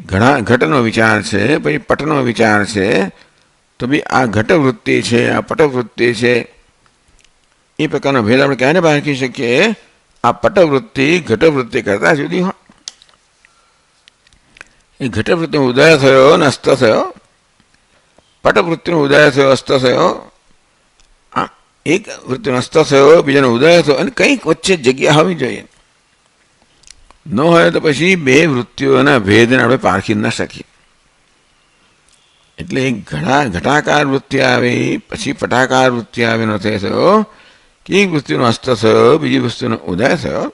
Speaker 1: ઘટનો વિચાર છે, પછી પટનો વિચાર છે, તો બી આ ઘટવૃત્તિ છે, આ પટવૃત્તિ છે, એ પ્રકારનો ભેદ આપણે ક્યારે પારખી શકીએ? આ પટવૃત્તિ ઘટવૃત્તિ કરતા જુદી હોય. એ ઘટવૃત્તિનો ઉદય થયો અને અસ્ત થયો, પટવૃત્તિનો ઉદય થયો અસ્ત થયો, એક વૃત્તિનો અસ્ત થયો, બીજાનો ઉદય થયો, અને કંઈક વચ્ચે જગ્યા હોવી જોઈએ. ન હોય તો પછી બે વૃત્તિઓના ભેદને આપણે પારખી ન શકીએ. એટલે એક ઘટાકાર વૃત્તિ આવી, પછી પટાકાર વૃત્તિ આવી નો થયો કે એક વૃત્તિનો અસ્ત થયો, બીજી વસ્તુનો ઉદય થયો.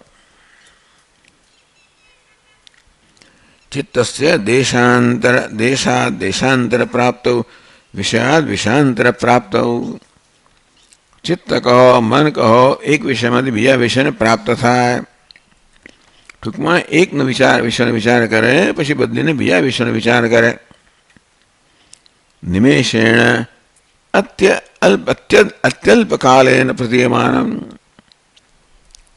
Speaker 1: ચિત્તસ્ય દેશાદ દેશાંતર પ્રાપ્ત વિષયાદ વિષયાંતર પ્રાપ્ત. ચિત્ત કહો, મન કહો, એક વિષયમાંથી બીજા વિષયને પ્રાપ્ત થાય. ટૂંકમાં એકનો વિષયનો વિચાર કરે, પછી બદલીને બીજા વિષયનો વિચાર કરે. નિમેષેણ અત્યલ્પકાલેન પ્રતીયમાનમ.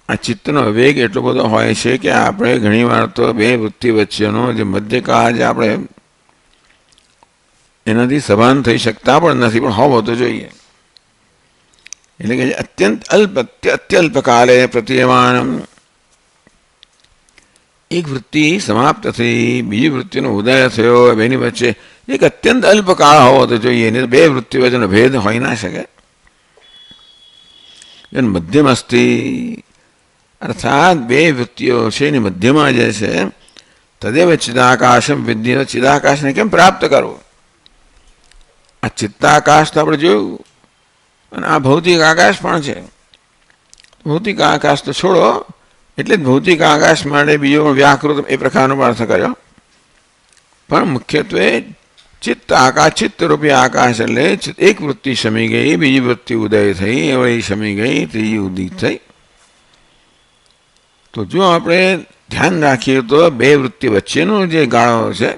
Speaker 1: આ ચિત્તનો વેગ એટલો બધો હોય છે કે આપણે ઘણી વાર તો બે વૃત્તિ વચ્ચેનો જે મધ્યકાળ જે આપણે એનાથી સભાન થઈ શકતા પણ નથી, પણ હોવો તો જોઈએ. એટલે કે અત્યલ્પકાલે પ્રતીયમાનમ. એક વૃત્તિ સમાપ્ત થઈ, બીજી વૃત્તિનો ઉદય થયો, બેની વચ્ચે એક અત્યંત અલ્પકાળ હોવો તો જોઈએ, નહીં તો બે વૃત્તિ વચ્ચેનો ભેદ હોઈ ના શકે. મધ્યમ અસ્તિ અર્થાત બે વૃત્તિઓ છે એની મધ્યમાં જે છે, તદેવ ચિદાકાશમ વિદ્ય. ચિદાકાશને કેમ પ્રાપ્ત કરવો? આ ચિત્તાકાશ તો આપણે જોયું, અને આ ભૌતિક આકાશ પણ છે. ભૌતિક આકાશ તો છોડો, એટલે જ ભૌતિક આકાશ માટે બીજો વ્યાકૃત એ પ્રકારનો અર્થ કર્યો. પણ મુખ્યત્વે ચિત્ત આકાશ, ચિત્ત રૂપી આકાશ એટલે એક વૃત્તિ શમી ગઈ, બીજી વૃત્તિ ઉદય થઈ, એવળી શમી ગઈ, ત્રીજી ઉદિત થઈ. તો જો આપણે ધ્યાન રાખીએ તો બે વૃત્તિ વચ્ચેનો જે ગાળો છે,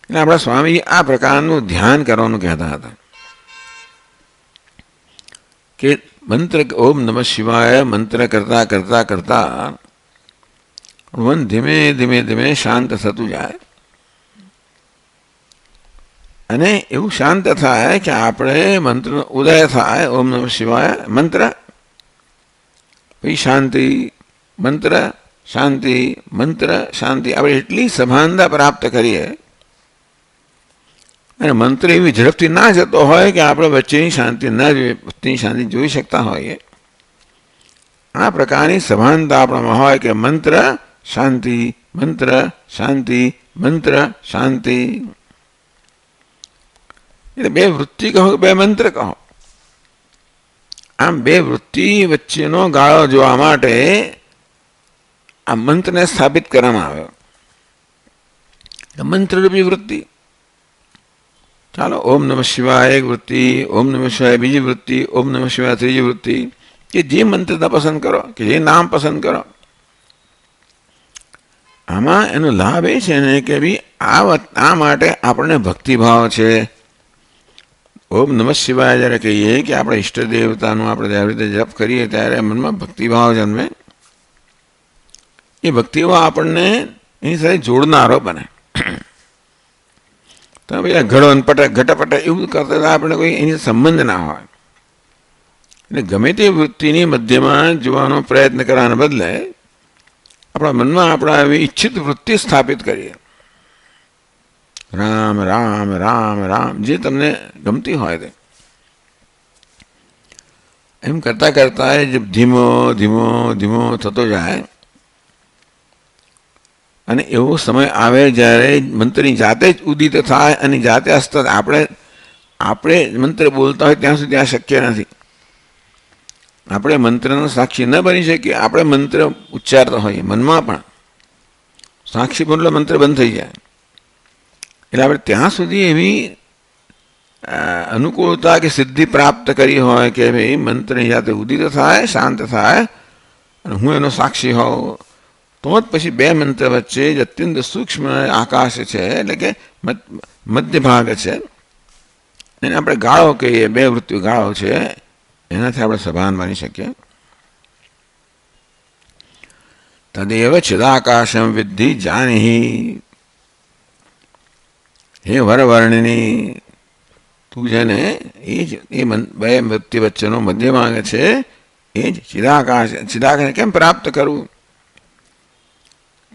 Speaker 1: એટલે આપણા સ્વામીજી આ પ્રકારનું ધ્યાન કરવાનું કહેતા હતા કે મંત્ર ઓમ નમઃ શિવાય મંત્ર કરતા કરતા કરતા મન ધીમે ધીમે ધીમે શાંત થતું જાય, અને એવું શાંત થાય કે આપણે મંત્ર ઉદય થાય, ઓમ નમઃ શિવાય મંત્ર, પછી શાંતિ, મંત્ર શાંતિ, મંત્ર શાંતિ, આપણે એટલી સભાનતા પ્રાપ્ત કરીએ અને મંત્ર એવી ઝડપથી ના જતો હોય કે આપણે વચ્ચેની શાંતિ ના જોઈએ, વચ્ચેની શાંતિ જોઈ શકતા હોઈએ. આ પ્રકારની સભાનતા આપણામાં હોય કે મંત્ર શાંતિ, મંત્ર શાંતિ, મંત્ર શાંતિ. એટલે બે વૃત્તિ કહો કે બે મંત્ર કહો, આમ બે વૃત્તિ વચ્ચેનો ગાળો જોવા માટે આ મંત્રને સ્થાપિત કરવામાં આવ્યો. મંત્રરૂપી વૃત્તિ, ચાલો ઓમ નમઃ શિવાય એક વૃત્તિ, ઓમ નમઃ શિવાય બીજી વૃત્તિ, ઓમ નમઃ શિવાય ત્રીજી વૃત્તિ, કે જે મંત્રતા પસંદ કરો, કે જે નામ પસંદ કરો. આમાં એનો લાભ એ છે ને કે ભાઈ આ માટે આપણને ભક્તિભાવ છે. ઓમ નમઃ શિવાય જ્યારે કહીએ કે આપણે ઈષ્ટ દેવતાનું આપણે આવી રીતે જપ કરીએ ત્યારે મનમાં ભક્તિભાવ જન્મે. એ ભક્તિભાવ આપણને એની સાથે જોડનારો બને. તો ભાઈ ઘડો ઘટપટ એવું કરતા આપણે કોઈ એની સંબંધ ના હોય. એટલે ગમે તે વૃત્તિની મધ્યમાં જોવાનો પ્રયત્ન કરવાના બદલે આપણા મનમાં આપણા એવી ઈચ્છિત વૃત્તિ સ્થાપિત કરીએ. રામ રામ રામ રામ, જે તમને ગમતી હોય તે એમ કરતા કરતા ધીમો ધીમો ધીમો થતો જાય, અને એવો સમય આવે જ્યારે મંત્રની જાતે જ ઉદિત થાય અને જાતે હસ્ત. આપણે મંત્ર બોલતા હોય ત્યાં સુધી આ શક્ય નથી. આપણે મંત્રનો સાક્ષી ન બની શકીએ. આપણે મંત્ર ઉચ્ચારતા હોઈએ મનમાં, પણ સાક્ષી બનલો મંત્ર બંધ થઈ જાય. એટલે આપણે ત્યાં સુધી એવી અનુકૂળતા કે સિદ્ધિ પ્રાપ્ત કરી હોય કે ભાઈ મંત્રની જાતે ઉદિત થાય, શાંત થાય, અને હું એનો સાક્ષી હોઉં, તો જ પછી બે મંત્ર વચ્ચે જ અત્યંત સૂક્ષ્મ આકાશ છે, એટલે કે મધ્ય ભાગ છે, એને આપણે ગાળો કહીએ, બે વૃત્તિ ગાળો છે, એનાથી આપણે સભાન બની શકીએ. તદેવ ચિદાકાશમ વિદ્ધિ જાનહી, હે વરવર્ણિની, તું જેને એ જ એ બે વૃત્તિ વચ્ચેનો મધ્ય ભાગ છે એ જ ચિદાકાશ. ચિદાકાશ કેમ પ્રાપ્ત કરવું?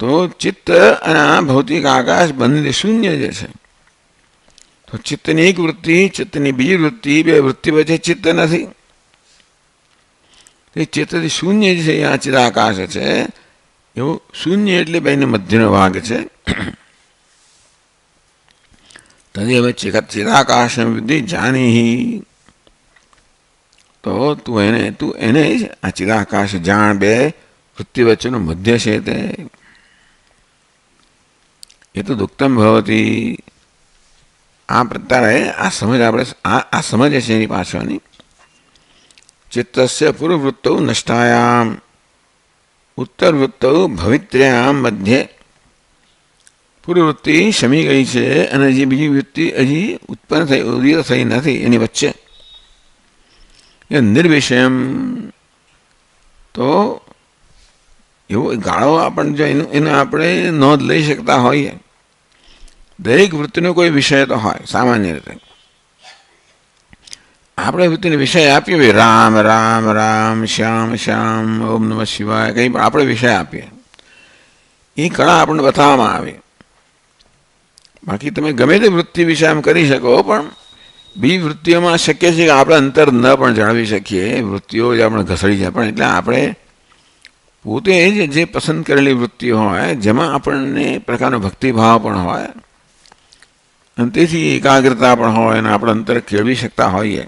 Speaker 1: તો ચિત્ત અને આ ભૌતિક આકાશ બંને શૂન્ય જે છે. તો ચિત્તની એક વૃત્તિ, ચિત્તની બીજી વૃત્તિ, બે વૃત્તિ વચ્ચે ચિત્ત નથી. એ ચિત્તથી શૂન્ય જે છે આ ચિદાકાશ છે, એવું શૂન્ય એટલે બેનો મધ્યનો ભાગ છે. તદેવ ચિદાકાશમ વિદ્ધિ જાનહી, તો તું એને જ આ ચિદાકાશ જાણ. બે વૃત્તિ વચ્ચેનો મધ્ય છે તે એ તો દુક્તમ ભવતી. આ પ્રકારે આ સમજ આપણે આ સમજ છે એની પાછળની. ચિત્તસ્ય પૂર્વવૃત્તૌ નષ્ટાયામ ઉત્તર વૃત્તૌ ભવિત્ર્યામ મધ્યે. પૂર્વવૃત્તિ શમી ગઈ છે અને જે બીજી વૃત્તિ હજી ઉત્પન્ન થઈ ઉદિત થઈ નથી, એની વચ્ચે એ નિર્વિષયમ. તો એવો ગાળો આપણને જો એને આપણે નોંધ લઈ શકતા હોઈએ. દરેક વૃત્તિનો કોઈ વિષય તો હોય સામાન્ય રીતે. આપણે વૃત્તિને વિષય આપીએ, ભાઈ રામ રામ રામ, શ્યામ શ્યામ, ઓમ નમઃ શિવાય, કંઈ પણ આપણે વિષય આપીએ, એ કળા આપણને બતાવવામાં આવે. બાકી તમે ગમે તે વૃત્તિ વિશે આમ કરી શકો, પણ બીજી વૃત્તિઓમાં શક્ય છે કે આપણે અંતર ન પણ જાળવી શકીએ, વૃત્તિઓ જ આપણે ઘસડી જાય. પણ એટલે આપણે પોતે જે પસંદ કરેલી વૃત્તિઓ હોય જેમાં આપણને પ્રકારનો ભક્તિભાવ પણ હોય અને તેથી એકાગ્રતા પણ હોય અને આપણે અંતર કેળવી શકતા હોઈએ.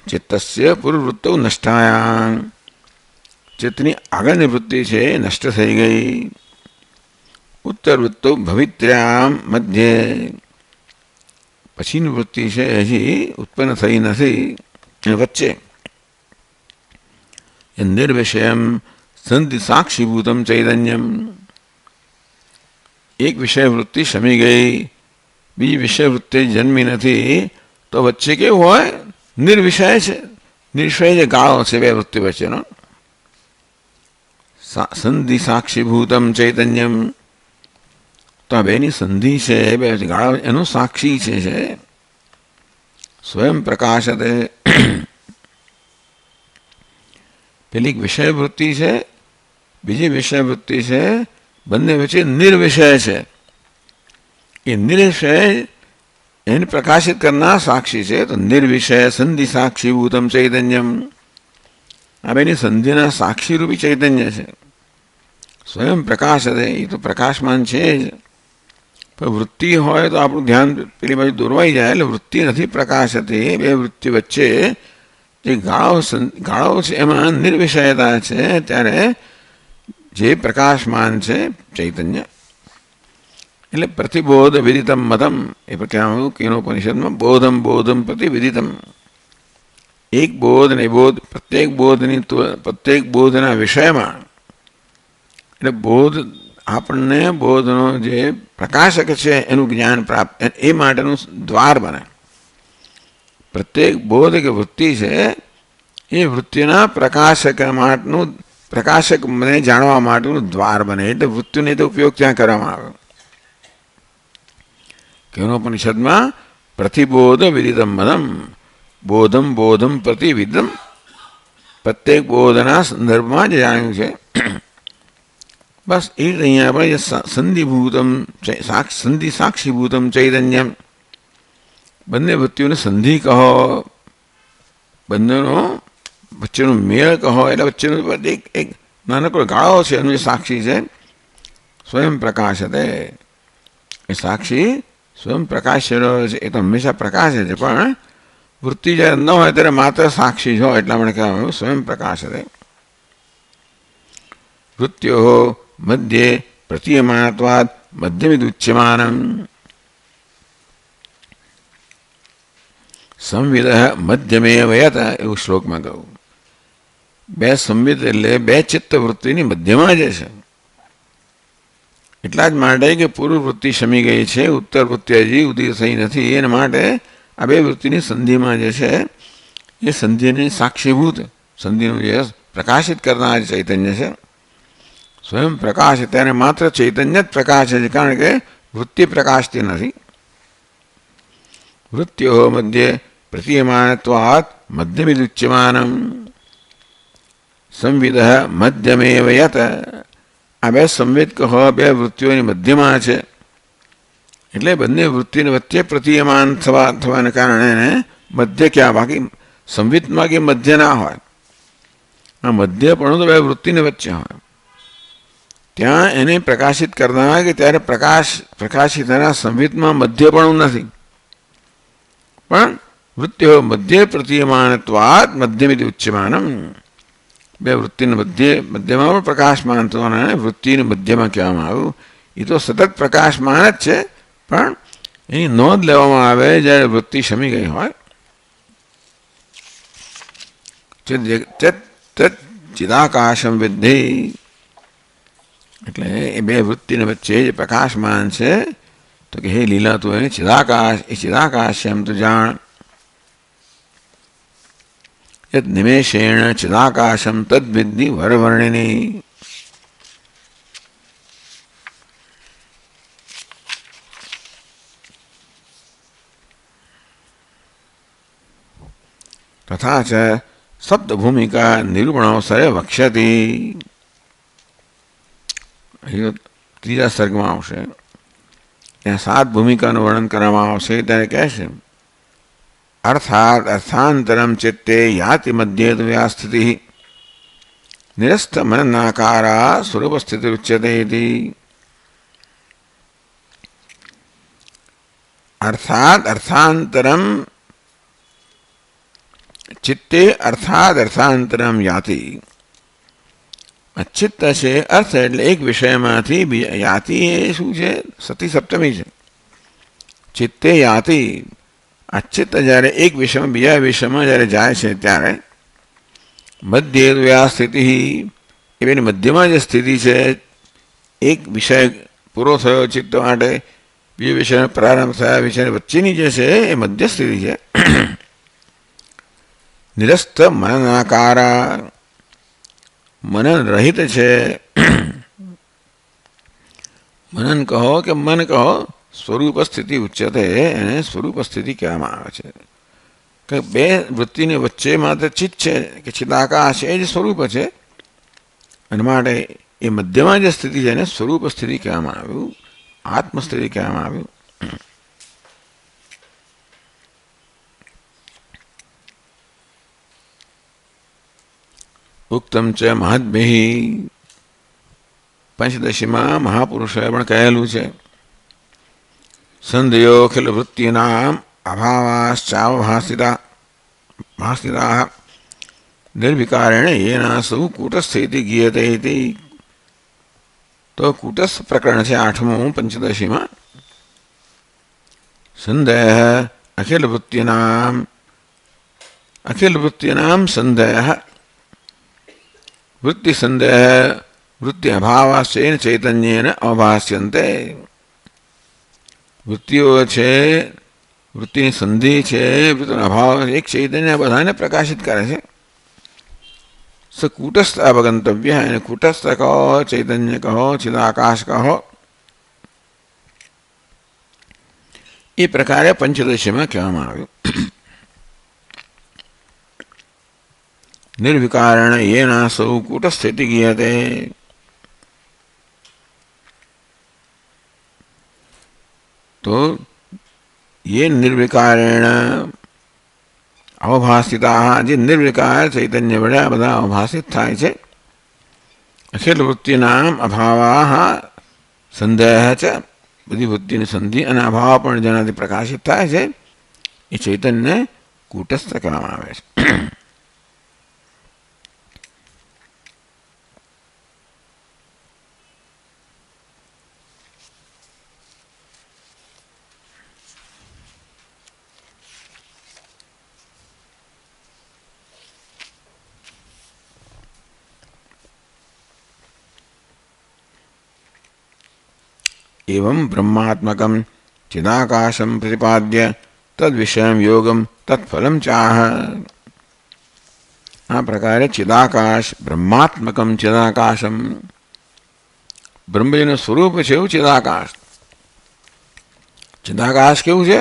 Speaker 1: ચિત્તસ્ય પૂર્વવૃત્તૌ નષ્ટાયામ, ચિત્તની આગળની વૃત્તિ છે નષ્ટ થઈ ગઈ. ઉત્તરવૃત્તો ભવિત્ર્યામ મધ્યે, પછીની વૃત્તિ છે હજી ઉત્પન્ન થઈ નથી એ વચ્ચે. એ નિર્વિષયમ સંધિ સાક્ષીભૂતમ ચૈતન્યમ, એક વિષય વૃત્તિ શમી ગઈ, બીજી વિષય વૃત્તિ જન્મી નથી, તો વચ્ચે કેવું હોય? નિર્વિષય છે. નિર્વિષય જે ગાળો છે બે વૃત્તિ વચ્ચેનો. સંધિ સાક્ષીભૂતમ ચૈતન્યમ, તો આ બેની સંધિ છે, બે ગાળો એનો સાક્ષી છે. સ્વયં પ્રકાશતે, પેલી વિષય વૃત્તિ છે, બીજી વિષય વૃત્તિ છે, બંને વચ્ચે નિર્વિષય છે. એ નિર્વિષય એને પ્રકાશિત કરનાર સાક્ષી છે. તો નિર્વિષય સંધિ સાક્ષીભૂતમ ચૈતન્યમ, આ બેની સંધિના સાક્ષી રૂપી ચૈતન્ય છે. સ્વયં પ્રકાશતે, એ તો પ્રકાશમાન છે જ. પણ વૃત્તિ હોય તો આપણું ધ્યાન પેલી બાજુ દોરવાઈ જાય. એટલે વૃત્તિ નથી પ્રકાશતે, બે વૃત્તિ વચ્ચે જે ગાળો છે એમાં નિર્વિષયતા છે. ત્યારે જે પ્રકાશમાન છે ચૈતન્ય, એટલે પ્રતિબોધ વિદિતમ મતમ, એ કહેવામાં કેનોપનિષદમાં બોધમ બોધમ પ્રતિ વિદિતમ. એક બોધ ને બોધ, પ્રત્યેક બોધના વિષયમાં, એટલે બોધ આપણને બોધનો જે પ્રકાશક છે એનું જ્ઞાન પ્રાપ્ત, એ માટેનું દ્વાર બને. પ્રત્યેક બોધ કે વૃત્તિ છે એ વૃત્તિના પ્રકાશકને જાણવા માટેનું દ્વાર બને. એટલે વૃત્તિનો તો ઉપયોગ ત્યાં કરવામાં આવે. કેનોપનિષદમાં પ્રતિબોધ વિદિતમ મદમ, બોધમ બોધમ પ્રતિવિદમ, પ્રત્યેક બોધના સંદર્ભમાં જે જાણ્યું છે. બસ એ રીતે અહીંયા આપણે સંધિભૂતમ સંધિ સાક્ષીભૂતમ ચૈતન્યમ, બંને વૃત્તિઓને સંધિ કહો, બંનેનો વચ્ચેનો મેળ કહો. એટલે વચ્ચેનો એક નાનકડો ગાળો છે એનું જે સાક્ષી છે. સ્વયં પ્રકાશતે, એ સાક્ષી સ્વયં પ્રકાશ છે. એ તો હંમેશા પ્રકાશે છે, પણ વૃત્તિ જ્યારે ન હોય ત્યારે માત્ર સાક્ષી જ હોય. એટલા માટે કહેવાયું સ્વયં પ્રકાશતે. વૃત્ત્યો મધ્યે પ્રતીયમાનત્વાદ મધ્યમિદુચ્યમાનમ, સંવિદ મધ્યમેવ યત, એવું શ્લોકમાં કહ્યું. બે સંવિદ એટલે બે ચિત્ત વૃત્તિની મધ્યમાં જે છે. એટલા જ માટે કે પૂર્વ વૃત્તિ શમી ગઈ છે, ઉત્તર વૃત્તિ હજી ઉદિત થઈ નથી. એના માટે આ બે વૃત્તિની સંધિમાં જે છે એ સંધિની સાક્ષીભૂત, સંધિનું જે પ્રકાશિત કરનાર ચૈતન્ય છે. સ્વયં પ્રકાશ, ત્યારે માત્ર ચૈતન્ય જ પ્રકાશ છે, કારણ કે વૃત્તિ પ્રકાશતી નથી. વૃત્ત્યો મધ્યે પ્રતીયમાનત્વાત મધ્યમિદુચ્યમાનમ, સંવિદ મધ્યમેવ યત, આ બે સંવેદ કહો બે વૃત્તિઓની મધ્યમાં છે. એટલે બંને વૃત્તિને વચ્ચે પ્રતીયમાન થવાને કારણે મધ્ય ક્યાં? બાકી સંવિદમાં કે મધ્ય ના હોય. આ મધ્ય પણ તો બે વૃત્તિને વચ્ચે હોય. ત્યાં એને પ્રકાશિત કરનાર કે ત્યારે પ્રકાશિત થનાર સંવિદમાં મધ્ય પણ નથી. પણ વૃત્તિઓ મધ્ય પ્રતીયમાનત્વાત મધ્યમિતિ ઉચ્યમાનમ, બે વૃત્તિને મધ્યમાં પણ પ્રકાશમાન થવાના વૃત્તિને મધ્યમાં કહેવામાં આવ્યું. એ તો સતત પ્રકાશમાન જ છે, પણ એની નોંધ લેવામાં આવે જ્યારે વૃત્તિ શમી ગઈ હોય. ચિદાકાશમ વિદ્ધિ, એટલે એ બે વૃત્તિને વચ્ચે જે પ્રકાશમાન છે, તો કે હે લીલા તું એ ચિદાકાશ, એ ચિદાકાશ એમ તો જાણ. યત નિમેષેણ ચિદાકાશમ તદ્વિદ્ધિ વરવર્ણિની, તથા ચ શબ્દ ભૂમિકા નિરૂપણાવસરે વક્ષ્યતિ. ત્રીજા સર્ગમાં આવશે ત્યાં 7 ભૂમિકાનું વર્ણન કરવામાં આવશે. ત્યારે કહેશે અર્થાત અર્થાંતરમ ચિત્તે યાતિ મધ્યે વ્યાસ્થિતિ નિરસ્ત મનનાકારા સ્વરૂપ સ્થિતિ ઉચ્યતે ઇતિ. અર્થાત અર્થાંતરમ ચિત્તે અર્થાદ અર્થાંતરમ યાતિ, અચિત્ત છે અર્થ એટલે એક વિષયમાંથી યાતિ એ શું છે? સતી સપ્તમી છે. ચિત્તે યાતિ, અચિત્ત જ્યારે એક વિષયમાં બીજા વિષયમાં જ્યારે જાય છે ત્યારે મધ્ય દ્વયા સ્થિતિ, એની મધ્યમાં જે સ્થિતિ છે, એક વિષય પૂરો થયો ચિત્ત માટે, બીજો વિષયનો પ્રારંભ થયા વિષય વચ્ચેની જે છે એ મધ્ય સ્થિતિ છે. નિરસ્ત મનનાકારા, મનન રહિત છે. મનન કહો કે મન કહો, સ્વરૂપ સ્થિતિ ઉચ્ચતે, એને સ્વરૂપ સ્થિતિ કહેવામાં આવે છે. કે બે વૃત્તિની વચ્ચે માત્ર ચિત્ત છે કે ચિદાકાશ, એ જ સ્વરૂપ છે. અને માટે એ મધ્યમાં જે સ્થિતિ છે એને સ્વરૂપ સ્થિતિ કહેવામાં આવ્યું, આત્મસ્થિતિ કહેવામાં આવ્યું. ઉક્તમ ચ મહદ્ભિ, પંચદશીમાં મહાપુરુષોએ પણ કહેલું છે. સંધયો અખિલ વૃત્તિનામ અભાવાશ્ચાવભાસિતા નિર્વિકારેણ એના સૌ કૂટસ્થિતિ ગીયતે ઇતિ. તો કૂટસ્થ પ્રકરણ છે 8મું પંચદશીમાં. સંદેહ અખિલ વૃત્તિનામ સંદેહ, વૃત્તિ સંદેહ વૃત્તિ અભાવાશ્ચેન ચૈતન્યેન અભાષ્યંતે. વૃત્તિઓ છે, વૃત્તિની સંધિ છે, વૃત્તિનો અભાવ એક ચૈતન્ય બધાને પ્રકાશિત કરે છે. સ કૂટસ્થ અવગંતવ્ય, એને કૂટસ્થ કહો, ચૈતન્ય કહો, ચિદાકાશ કહો. એ પ્રકારે પંચદશીમાં કહેવામાં આવ્યું. નિર્વિકારણ એના સૌ કૂટસ્થિતિ ગીયતે. તો ये निर्विकारेण अवभाषिता, જે નિર્વિકાર ચૈતન્ય વડે બધા અવભાષિત થાય છે. અખિલ વૃત્તિનામ અભાવા સંદેહ છે, બધી વૃત્તિની સંધિ અને અભાવ પણ જેનાથી પ્રકાશિત થાય છે એ ચૈતન્ય કૂટસ્થ કહેવામાં આવે છે. एवं ब्रह्मात्मकं चिदाकाशं प्रतिपाद्य तद्विषयं योगम तत्फलम चाह. આ પ્રકારે ચિદાકાશ, બ્રહ્માત્મકમ ચિદાકાશમ, બ્રહ્મજીનું સ્વરૂપ છે એવું ચિદાકાશ. ચિદાકાશ કેવું છે?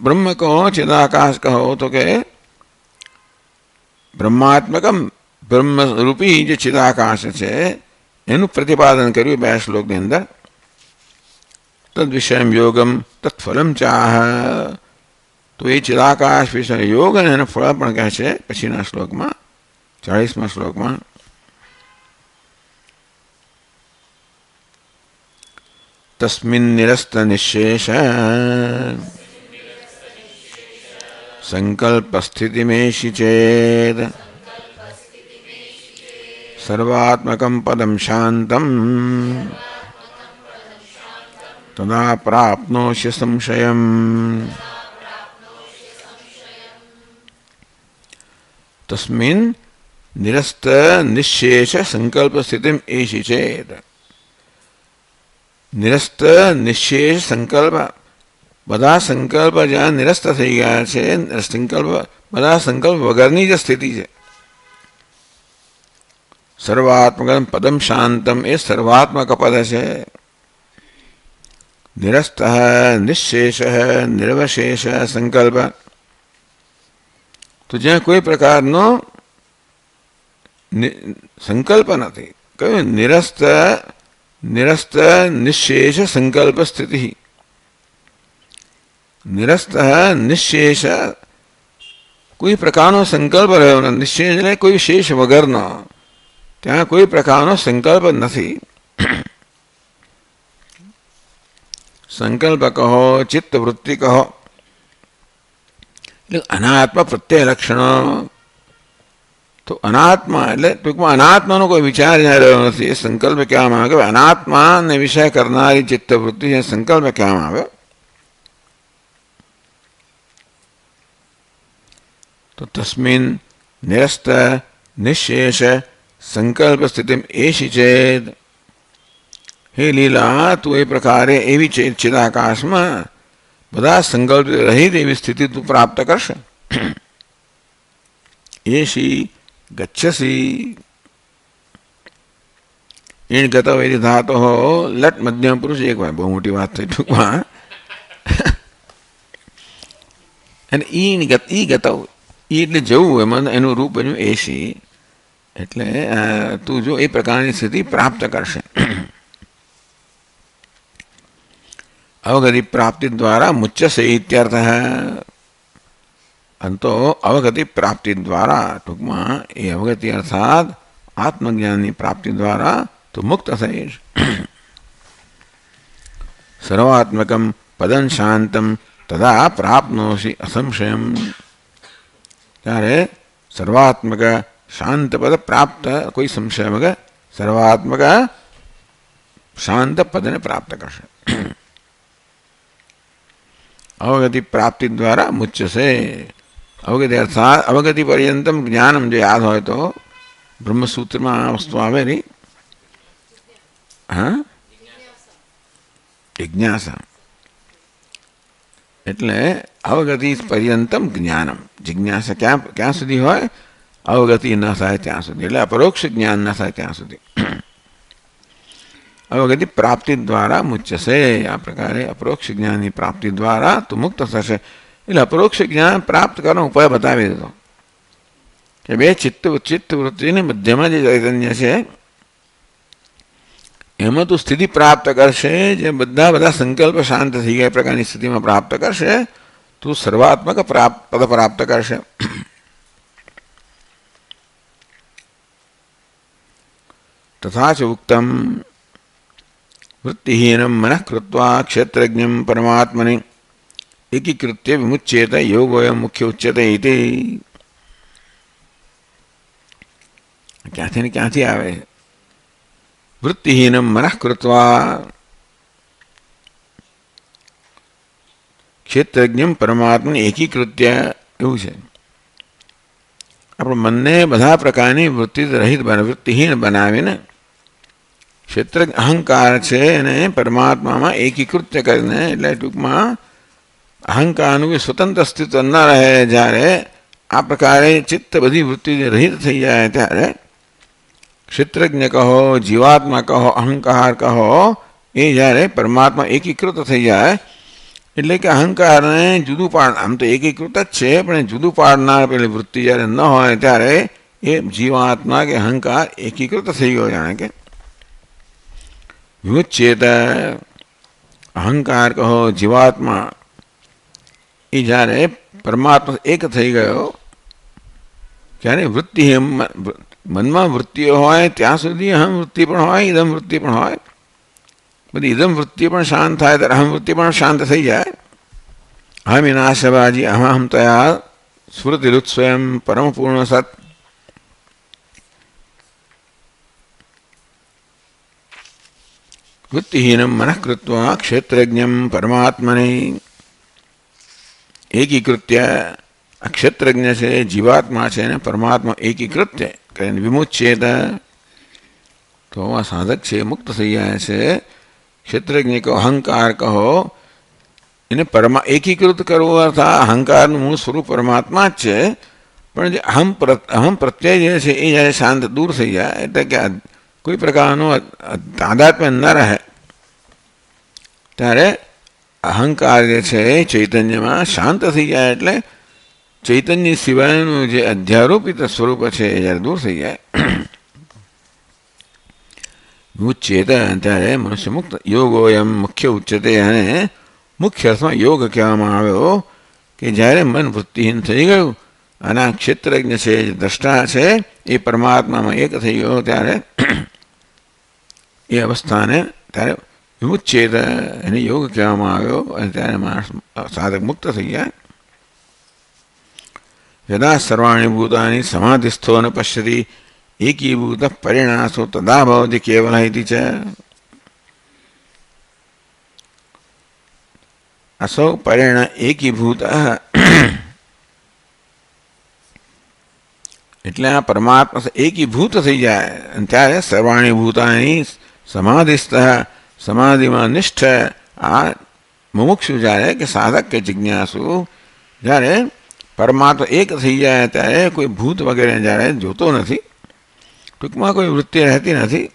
Speaker 1: બ્રહ્મ કહો, ચિદાકાશ કહો, તો કે બ્રહ્માત્મકમ, બ્રહ્મરૂપી જે ચિદાકાશ છે એનું પ્રતિપાદન કર્યું 2 શ્લોકની અંદર. તદ્વિષયમ યોગમ તત્ફલમ ચાહ, તો એ ચિદાકાશ વિષય યોગ અને એનું ફળ પણ કહે છે પછીના શ્લોકમાં, 40મા શ્લોકમાં. તસ્મિન નિરસ્ત નિશેષ સંકલ્પ સ્થિતિમેશિ ચેદ સર્વાત્મકમ પદમ શાંતમ તદા પ્રાપ્નોષ્ય સંશયમ. તસ્મિન નિરસ્ત નિશેષ સંકલ્પ સ્થિતિમ એશી ચેત. નિરસ્ત નિશેષ સંકલ્પ, બધા સંકલ્પ જ્યાં નિરસ્ત થઈ ગયા છે, બધા સંકલ્પ વગરની જ સ્થિતિ છે. સર્વાત્મક પદમ શાંતમ, એ સર્વાત્મક પદ છે. નિરસ્ત નિશેષ નિર્વશેષ સંકલ્પ, તો જ્યાં કોઈ પ્રકારનો સંકલ્પ નથી. કયું? નિરસ્ત નિશેષ સંકલ્પ સ્થિતિ. નિરસ્ત નિશેષ, કોઈ પ્રકારનો સંકલ્પ રહ્યો નથી. નિશેષ એટલે કોઈ શેષ વગરનો, ત્યાં કોઈ પ્રકારનો સંકલ્પ નથી. સંકલ્પ કહો, ચિત્તવૃત્તિ કહો, એટલે અનાત્મ પ્રત્યય લક્ષણો. તો અનાત્મા એટલે ટૂંકમાં અનાત્માનો કોઈ વિચાર જ્યાં રહ્યો નથી. એ સંકલ્પ કહેવામાં આવે કે અનાત્માને વિષય કરનારી ચિત્તવૃત્તિ એ સંકલ્પ કહેવામાં આવે. તો તસ્મિન નિરસ્ત નિશેષ સંકલ્પ સ્થિતિ એશી ચેત, હે લીલા તું એ પ્રકારે એવી ચિદાકાશમાં બધા સંકલ્પ રહિત એવી સ્થિતિ તું પ્રાપ્ત કરશે. એશી ગચ્છસી ઈણ ગતો વેરી ધાતો હો લટ મધ્યમ પુરુષ એક વાર બહુ મોટી વાત થઈ ટૂંકમાં. અને ઈ ગતો ઈ એટલે જવું એમાં એનું રૂપ બન્યું એશી, એટલે તું જો એ પ્રકારની સ્થિતિ પ્રાપ્ત કરશે. અવગતિ પ્રાપ્તિ દ્વારા મુચ્યસે ઇત્યર્થ. અંતો અવગતિ પ્રાપ્તિ દ્વારા ટૂંકમાં એ અવગતિ અર્થાત આત્મજ્ઞાનની પ્રાપ્તિ દ્વારા તું મુક્ત થઈશ. સર્વાત્મકમ પદં શાંતમ તદા પ્રાપ્નોસી અસંશયમ. ત્યારે સર્વાત્મક શાંત પદ પ્રાપ્ત કોઈ સંશય વગર સર્વાત્મક શાંત પદને પ્રાપ્ત કરશે. અવગતિ પ્રાપ્તિ દ્વારા મુચ્યસે. અવગતિ અર્થાત અવગતિ પર્યંતમ જ્ઞાનમ જો યાદ હોય તો બ્રહ્મસૂત્રમાં આ વસ્તુ આવેલી. હા, જિજ્ઞાસા એટલે અવગતિ પર્યંતમ જ્ઞાનમ. જિજ્ઞાસા ક્યાં સુધી હોય? અવગતિ ન થાય ત્યાં સુધી, એટલે અપરોક્ષ જ્ઞાન ન થાય ત્યાં સુધી. અવગતિ પ્રાપ્તિ દ્વારા મુચ્યસે. આ પ્રકારે અપરોક્ષ જ્ઞાનની પ્રાપ્તિ દ્વારા તું મુક્ત થશે. એટલે અપરોક્ષ જ્ઞાન પ્રાપ્ત કરવાનો ઉપાય બતાવી દીધો કે બે ચિત્તવૃત્તિની મધ્યમાં જે ચૈતન્ય છે એમાં તું સ્થિતિ પ્રાપ્ત કરશે. જે બધા સંકલ્પ શાંત થઈ ગયા પ્રકારની સ્થિતિમાં પ્રાપ્ત કરશે. તું સર્વાત્મક પદ પ્રાપ્ત કરશે. તથા ચ ઉક્તમ વૃત્તિહીનમ મનઃ કૃત્વા ક્ષેત્રજ્ઞમ પરમાત્મની એકીકૃત્ય વિમુચ્યેત યોગોયમ મુખ્ય ઉચ્યતે ઇતિ. ક્યાંથી ને ક્યાંથી આવે? વૃત્તિહીનમ મનઃ કૃત્વા ક્ષેત્રજ્ઞમ પરમાત્મની એકીકૃત્ય, એવું છે. આપણે મનને બધા પ્રકારની વૃત્તિ રહિત વૃત્તિહીન બનાવીને ક્ષેત્ર અહંકાર છે એને પરમાત્મામાં એકીકૃત્ય કરીને, એટલે ટૂંકમાં અહંકારનું કોઈ સ્વતંત્ર અસ્તિત્વ ન રહે. જ્યારે આ પ્રકારે ચિત્ત બધી વૃત્તિ રહિત થઈ જાય ત્યારે ક્ષેત્રજ્ઞ કહો, જીવાત્મા કહો, અહંકાર કહો, એ જ્યારે પરમાત્મા એકીકૃત થઈ જાય એટલે કે અહંકારને જુદું પાડ, આમ તો એકીકૃત જ છે પણ જુદું પાડનાર પેલી વૃત્તિ જ્યારે ન હોય ત્યારે એ જીવાત્મા કે અહંકાર એકીકૃત થઈ ગયો. જાણે કે વિમુચ્યેત અહંકાર કહો, જીવાત્મા એ જ્યારે પરમાત્મા એક થઈ ગયો ત્યારે વૃત્તિ મનમાં વૃત્તિઓ હોય ત્યાં સુધી અહમ વૃત્તિ પણ હોય, ઇદમ વૃત્તિ પણ હોય. બધી ઇદમ વૃત્તિ પણ શાંત થાય ત્યારે અહમ વૃત્તિ પણ શાંત થઈ જાય. અહમ વિનાશવાજી અહમ તયા સ્મૃતિરુત સ્વયં પરમ પૂર્ણ સત. વૃત્તિહીનમ મનઃ કૃત્વા ક્ષેત્રજ્ઞમ પરમાત્મને એકીકૃત્ય. આ ક્ષેત્રજ્ઞ છે, જીવાત્મા છે, અને પરમાત્મા એકીકૃત્ય કરીને વિમુચ્યેત. તો આ સાધક છે મુક્ત થઈ જાય છે. ક્ષેત્રજ્ઞ કહો, અહંકાર કહો, એને એકીકૃત કરવું અર્થાત અહંકારનું મૂળ સ્વરૂપ પરમાત્મા જ છે. પણ જે અહમ પ્રત્યય જે છે એ જ્યારે શાંત દૂર થઈ જાય એટલે કે કોઈ પ્રકારનું તાદાત્મ્ય ન રહે ત્યારે અહંકાર જે છે એ ચૈતન્યમાં શાંત થઈ જાય. એટલે ચૈતન્ય સિવાયનું જે અધ્યારોપિત સ્વરૂપ છે એ જ્યારે દૂર થઈ જાય મુચ્યેત ત્યારે મનુષ્ય મુક્ત. યોગો એમ મુખ્ય ઉચ્ચતે, અને મુખ્ય અર્થમાં યોગ કહેવામાં આવ્યો કે જ્યારે મન વૃત્તિહીન થઈ ગયું અને આ ક્ષેત્રજ્ઞ છે, દ્રષ્ટા છે, એ પરમાત્મામાં એક થઈ ગયો ત્યારે એ અવસ્થાને ત્યારે વિમુચ્યેત એને યોગ કહેવામાં આવ્યો. અને ત્યારે માણસ સાધક મુક્ત થઈ જાય. यदा सर्वाणि भूतानि समाधिस्थो न पश्यति एकीभूतः परिणासो तदा भवति केवलः इति च। असौ परिण एकीभूतः એટલે આ પરમાત્મા એકીભૂત થઈ જાય અને ત્યારે સર્વાણી ભૂતાની સમાધિસ્થ સમાધિમાં નિષ્ઠ આ મુમુક્ષુ જ્યારે કે સાધક કે જિજ્ઞાસુ જ્યારે પરમાત્મા એક થઈ જાય ત્યારે કોઈ ભૂત વગેરે જ્યારે જોતો નથી, ટૂંકમાં કોઈ વૃત્તિ રહેતી નથી.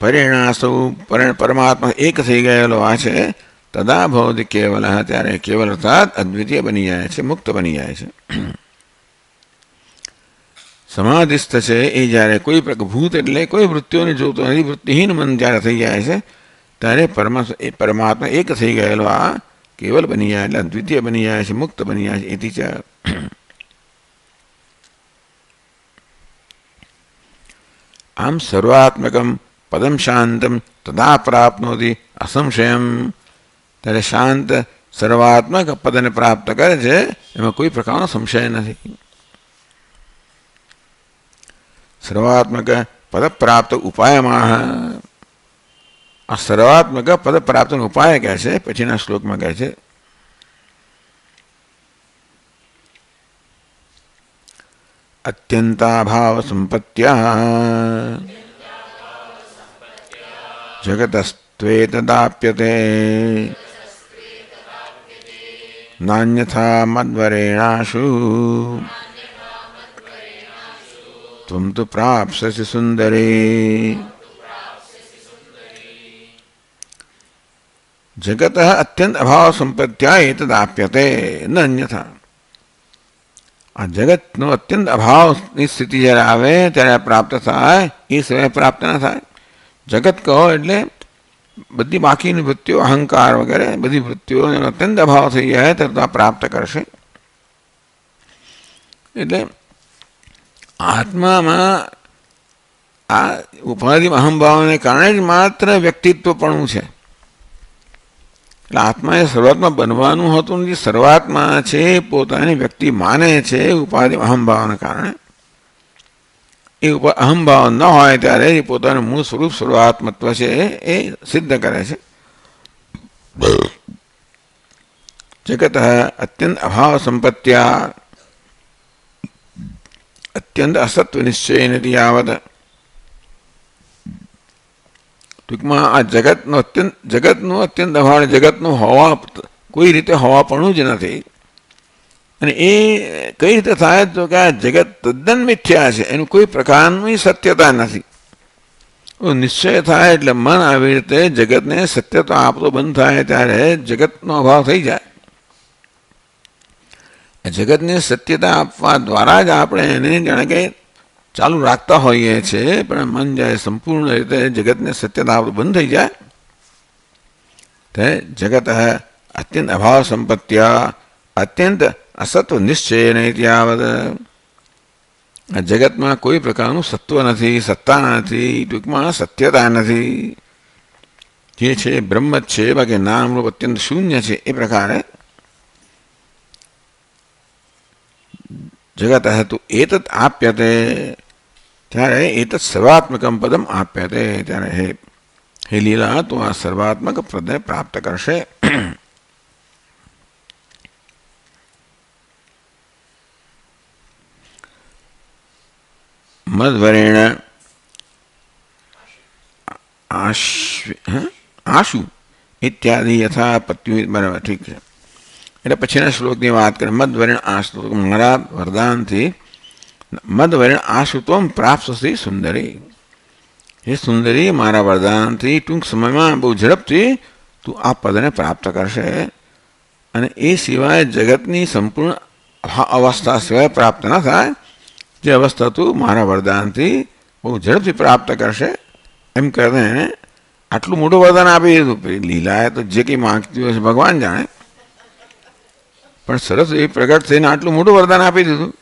Speaker 1: પરિણાસુ પરમાત્મા એક થઈ ગયેલો આ છે. તદા ભવતિ કેવલ, ત્યારે કેવલ અર્થાત અદ્વિતીય બની જાય છે, મુક્ત બની જાય છે. સમાધિસ્થ છે એ જ્યારે કોઈ ભૂત એટલે કોઈ વૃત્તિઓને જોતો નથી, વૃત્તિહીન મન જ્યારે થઈ જાય છે ત્યારે પરમાત્મા એક થઈ ગયેલો આ કેવલ બની જાય એટલે અદ્વિતીય બની જાય છે, મુક્ત બની જાય છે. એથી છે આમ સર્વાત્મકમ પદમ શાંતમ તદા પ્રાપ્નોતિ અસંશયમ. ત્યારે શાંત સર્વાત્મક પદને પ્રાપ્ત કરે છે એમાં કોઈ પ્રકારનો સંશય નથી. સર્વાત્મક પદ પ્રાપ્ત ઉપાયમાં, આ સર્વાત્મક પદ પ્રાપ્તનો ઉપાય કહે છે. પછીના શ્લોકમાં કહે છે અત્યંતાભાવ સંપત્ત્યા જગતસ્ત્વેતદાપ્યતે નાન્યથા મદ્વરેણાશુ ત્વમ તુ પ્રાપ્સ્યસि સુંદરી. જગત અત્યંત અભાવ સંપત્ત્યા એતદાપ્યતે ન અન્યથા. આ જગતનો અત્યંત અભાવની સ્થિતિ જ્યારે આવે ત્યારે પ્રાપ્ત થાય, એ સિવાય પ્રાપ્ત ના થાય. જગત કહો એટલે બધી બાકીની વૃત્તિઓ, અહંકાર વગેરે બધી વૃત્તિઓ અત્યંત અભાવ થઈ જાય ત્યારે તો આ પ્રાપ્ત કરશે. એટલે આત્મામાં આ ઉપાધિ અહંભાવને કારણે જ માત્ર વ્યક્તિત્વપણું છે. એટલે આત્માએ શરૂઆતમાં બનવાનું હતું નથી. શરૂઆતમાં છે પોતાની વ્યક્તિ માને છે ઉપાધિ અહંભાવના કારણે. એ અહંભાવ ન હોય ત્યારે એ પોતાનું મૂળ સ્વરૂપ સર્વાત્મત્વ છે એ સિદ્ધ કરે છે. જગત અત્યંત અભાવ સંપત્ત્યા અત્યંત અસત્વ નિશ્ચય નથી યાવત. ટૂંકમાં આ જગતનું અત્યંત અભાવ, જગતનું હોવા કોઈ રીતે હોવાપણું જ નથી. અને એ કઈ રીતે થાય તો કે આ જગત તદ્દન મિથ્યા છે, એનું કોઈ પ્રકારની સત્યતા નથી. નિશ્ચય થાય એટલે મન આવી રીતે જગતને સત્યતા આપતો બંધ થાય ત્યારે જગતનો અભાવ થઈ જાય. જગતને સત્યતા આપવા દ્વારા જ આપણે એને જાણે કે ચાલુ રાખતા હોઈએ છીએ, પણ મન જાય સંપૂર્ણ રીતે જગતને સત્યતા આપતું બંધ થઈ જાય તે જગત અત્યંત અભાવ સંપત્ત્યા અત્યંત અસત્વ નિશ્ચય નહીં ત્યાવત. આ જગતમાં કોઈ પ્રકારનું સત્વ નથી, સત્તા નથી, ટૂંકમાં સત્યતા નથી. જે છે બ્રહ્મ જ છે, બાકી નામરૂપ અત્યંત શૂન્ય છે. એ પ્રકારે જગત હતું એતત આપ્યતે, ત્યારે એતત સર્વાત્મકમ પદમ આપ્યતે. ત્યારે હે લીલા તું આ સર્વાત્મક પદને પ્રાપ્ત કરશે. મધ્વરેણ આશુ ઇત્યાદિ યથા પત્યુ. બરાબર, ઠીક છે. એટલે પછીના શ્લોકની વાત કરે. મધ્વરેણ આશુ, મારા વરદાનથી મધ્વરેણ આશુ તોમ પ્રાપ્સસી સુંદરી. હે સુંદરી, મારા વરદાનથી ટૂંક સમયમાં બહુ ઝડપથી તું આ પદને પ્રાપ્ત કરશે. અને એ સિવાય જગતની સંપૂર્ણ અવસ્થા સિવાય પ્રાપ્ત ન થાય. જે અવસ્થા તું મારા વરદાનથી બહુ ઝડપથી પ્રાપ્ત કરશે. એમ કરીને એને આટલું મોટું વરદાન આપી દીધું. લીલાએ તો જે કંઈ માંગતી હોય છે ભગવાન જાણે, પણ સરસ એ પ્રગટ થઈને આટલું મોટું વરદાન આપી દીધું.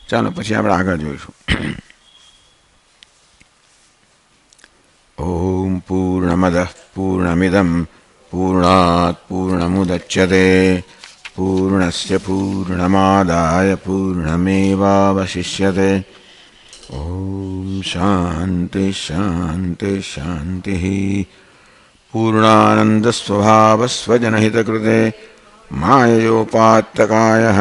Speaker 1: ચાલો પછી આપણે આગળ જોઈશું. ॐ पूर्णमदः पूर्णमिदं पूर्णात् पूर्णमुदच्यते पूर्णस्य पूर्णमादाय पूर्णमेवावशिष्यते। ॐ शान्ति शान्ति शान्तिः। पूर्णानन्दस्वभावस्वजनहितकृते माययोपात्तकायः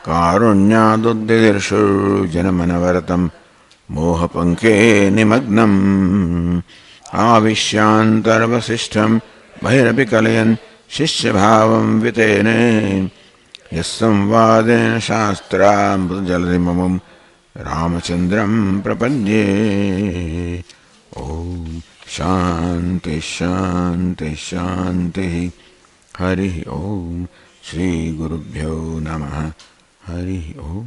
Speaker 1: कारुण्यादुद्दिदीर्षुर्जनमनवरतं मोहपङ्के निमग्नम् आविश्यान्तर्वसिष्ठं बहिरपि कलयन् शिष्यभावं वितेने यस्संवादेन शास्त्रामृतजलधिममुं रामचन्द्रं प्रपद्ये। ॐ शान्ति शान्ति शान्तिः। हरिः ॐ। श्रीगुरुभ्यो नमः। हरिः ॐ।